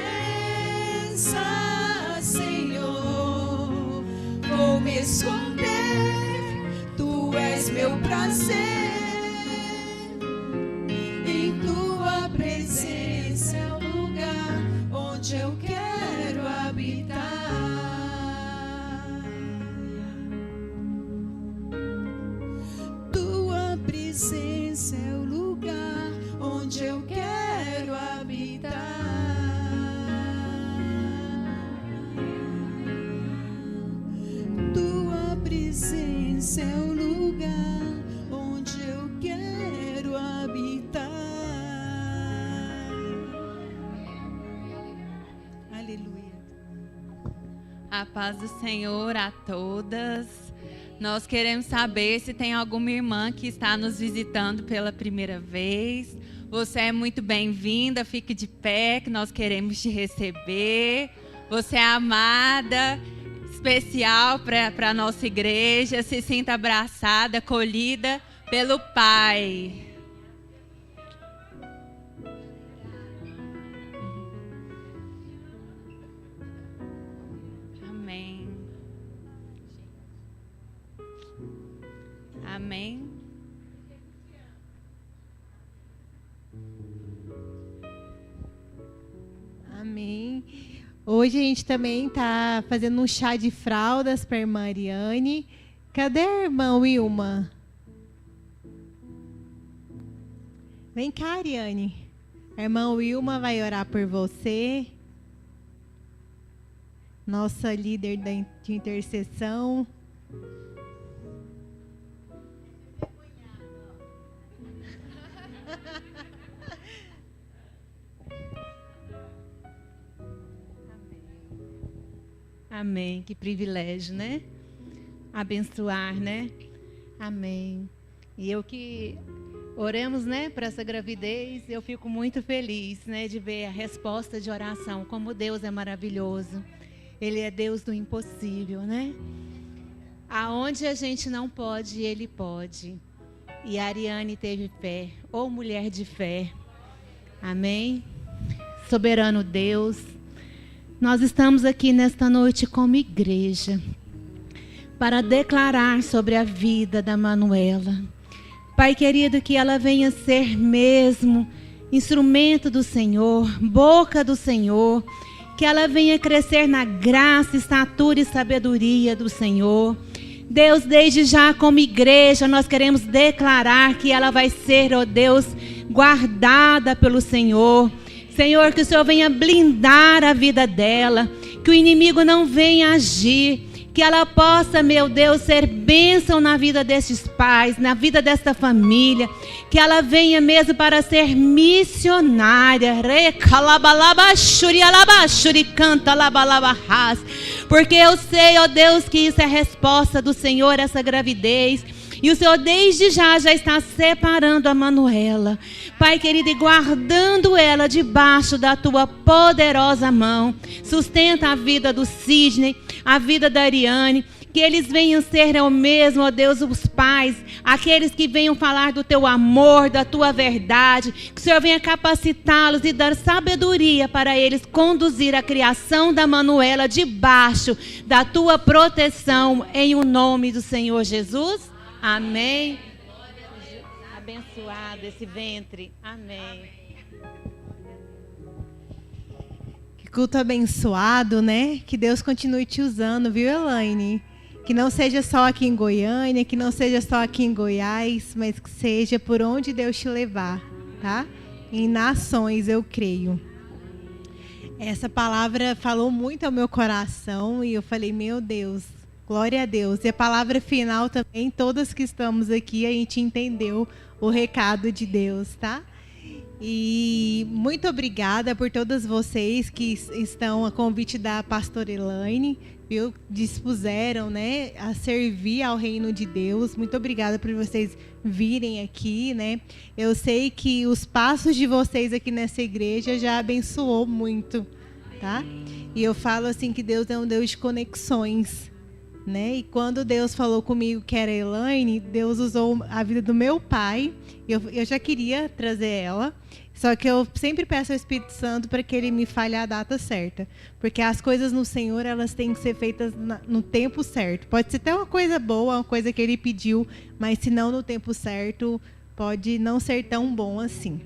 Senhor, vou me esconder, tu és meu prazer, em tua presença é o lugar onde eu quero habitar. Tua presença é o lugar onde eu quero habitar. Tua presença é o lugar onde eu quero habitar. Aleluia. A paz do Senhor a todas. Nós queremos saber se tem alguma irmã que está nos visitando pela primeira vez. Você é muito bem-vinda, fique de pé que nós queremos te receber. Você é amada, especial para a nossa igreja. Se sinta abraçada, acolhida pelo Pai. Amém. Amém. Amém. Hoje a gente também está fazendo um chá de fraldas para a irmã Ariane. Cadê a irmã Wilma? Vem cá, Ariane. A irmã Wilma vai orar por você. Nossa líder de intercessão. Amém. Que privilégio, né? Abençoar, né? Amém. E eu que oremos, né, para essa gravidez, eu fico muito feliz, né, de ver a resposta de oração, como Deus é maravilhoso. Ele é Deus do impossível, né? Aonde a gente não pode, Ele pode. E a Ariane teve fé, ou mulher de fé. Amém? Soberano Deus, nós estamos aqui nesta noite como igreja para declarar sobre a vida da Manuela. Pai querido, que ela venha ser mesmo instrumento do Senhor, boca do Senhor, que ela venha crescer na graça, estatura e sabedoria do Senhor. Deus, desde já como igreja, nós queremos declarar que ela vai ser, ó Deus, guardada pelo Senhor. Senhor, que o Senhor venha blindar a vida dela, que o inimigo não venha agir, que ela possa, meu Deus, ser bênção na vida destes pais, na vida desta família, que ela venha mesmo para ser missionária, porque eu sei, ó Deus, que isso é resposta do Senhor, essa gravidez. E o Senhor desde já está separando a Manuela, Pai querido, e guardando ela debaixo da tua poderosa mão. Sustenta a vida do Sidney, a vida da Ariane, que eles venham ser o mesmo, ó Deus, os pais, aqueles que venham falar do teu amor, da tua verdade, que o Senhor venha capacitá-los e dar sabedoria para eles conduzir a criação da Manuela debaixo da tua proteção, em o nome do Senhor Jesus. Amém. Abençoado esse ventre. Amém. Que culto abençoado, né? Que Deus continue te usando, viu, Elaine? Que não seja só aqui em Goiânia, que não seja só aqui em Goiás, mas que seja por onde Deus te levar, tá? Em nações, eu creio. Essa palavra falou muito ao meu coração e eu falei, meu Deus, glória a Deus. E a palavra final também, todas que estamos aqui, a gente entendeu o recado de Deus, tá? E muito obrigada por todas vocês que estão a convite da pastora Elaine, viu? Dispuseram, né, a servir ao reino de Deus. Muito obrigada por vocês virem aqui, né? Eu sei que os passos de vocês aqui nessa igreja já abençoou muito, tá? E eu falo assim que Deus é um Deus de conexões, né? E quando Deus falou comigo que era Elaine, Deus usou a vida do meu pai. Eu já queria trazer ela, só que eu sempre peço ao Espírito Santo para que ele me fale a data certa, porque as coisas no Senhor, elas têm que ser feitas no tempo certo. Pode ser até uma coisa boa, uma coisa que ele pediu, mas se não no tempo certo, pode não ser tão bom assim.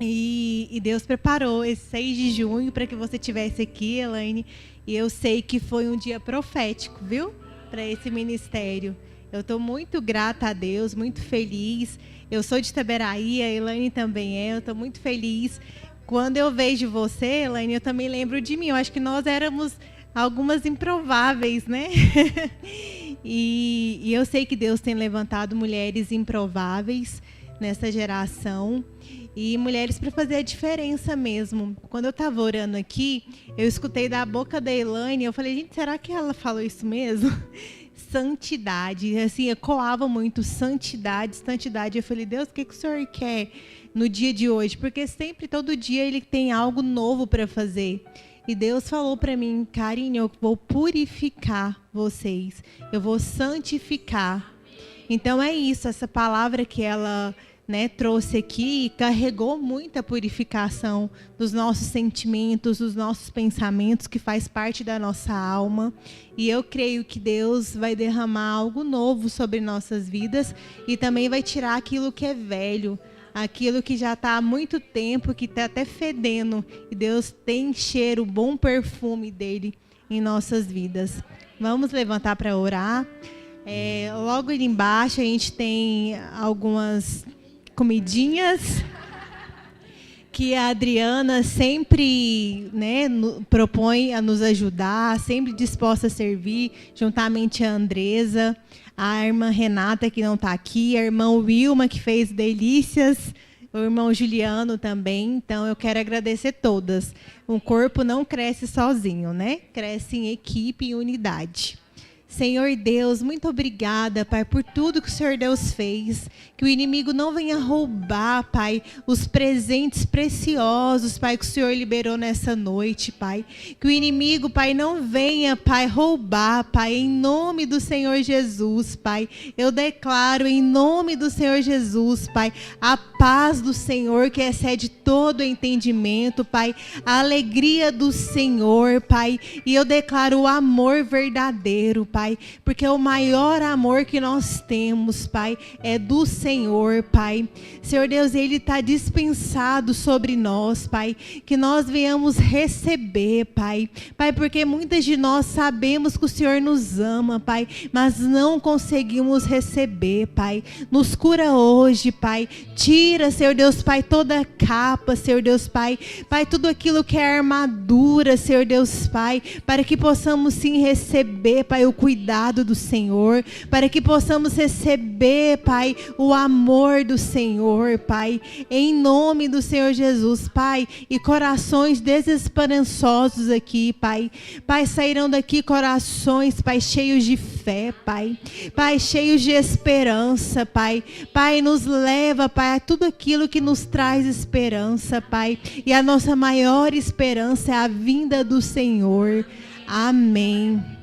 E Deus preparou esse 6 de junho para que você estivesse aqui, Elaine, e eu sei que foi um dia profético, viu? Para esse ministério. Eu estou muito grata a Deus, muito feliz. Eu sou de Itaberaí, a Elaine também é. Eu estou muito feliz. Quando eu vejo você, Elaine, eu também lembro de mim. Eu acho que nós éramos algumas improváveis, né? E eu sei que Deus tem levantado mulheres improváveis nessa geração. E mulheres para fazer a diferença mesmo. Quando eu estava orando aqui, eu escutei da boca da Elaine, eu falei, gente, será que ela falou isso mesmo? Santidade, assim, ecoava muito, santidade, santidade. Eu falei, Deus, o que o Senhor quer no dia de hoje? Porque sempre, todo dia, Ele tem algo novo para fazer. E Deus falou para mim, Karine, eu vou purificar vocês, eu vou santificar. Então é isso, essa palavra que ela, né, trouxe aqui e carregou muita purificação dos nossos sentimentos, dos nossos pensamentos, que faz parte da nossa alma. E eu creio que Deus vai derramar algo novo sobre nossas vidas e também vai tirar aquilo que é velho, aquilo que já está há muito tempo, que está até fedendo. E Deus tem cheiro, bom perfume dele em nossas vidas. Vamos levantar para orar. Logo ali embaixo a gente tem algumas comidinhas que a Adriana sempre, né, propõe a nos ajudar, sempre disposta a servir, juntamente a Andresa, a irmã Renata, que não está aqui, a irmã Wilma, que fez delícias, o irmão Juliano também. Então, eu quero agradecer todas. O corpo não cresce sozinho, né? Cresce em equipe e unidade. Senhor Deus, muito obrigada, Pai, por tudo que o Senhor Deus fez. Que o inimigo não venha roubar, Pai, os presentes preciosos, Pai, que o Senhor liberou nessa noite, Pai. Que o inimigo, Pai, não venha, Pai, roubar, Pai, em nome do Senhor Jesus, Pai. Eu declaro em nome do Senhor Jesus, Pai, a paz do Senhor que excede todo entendimento, Pai. A alegria do Senhor, Pai. E eu declaro o amor verdadeiro, Pai. Porque o maior amor que nós temos, Pai, é do Senhor, Pai. Senhor Deus, Ele está dispensado sobre nós, Pai. Que nós venhamos receber, Pai. Pai, porque muitas de nós sabemos que o Senhor nos ama, Pai, mas não conseguimos receber, Pai. Nos cura hoje, Pai. Tira, Senhor Deus, Pai, toda a capa, Senhor Deus, Pai. Pai, tudo aquilo que é armadura, Senhor Deus, Pai, para que possamos sim receber, Pai, o cuidado do Senhor, para que possamos receber, Pai, o amor do Senhor, Pai, em nome do Senhor Jesus, Pai, e corações desesperançosos aqui, Pai. Pai, sairão daqui corações, Pai, cheios de fé, Pai. Pai, cheios de esperança, Pai. Pai, nos leva, Pai, a tudo aquilo que nos traz esperança, Pai. E a nossa maior esperança é a vinda do Senhor. Amém.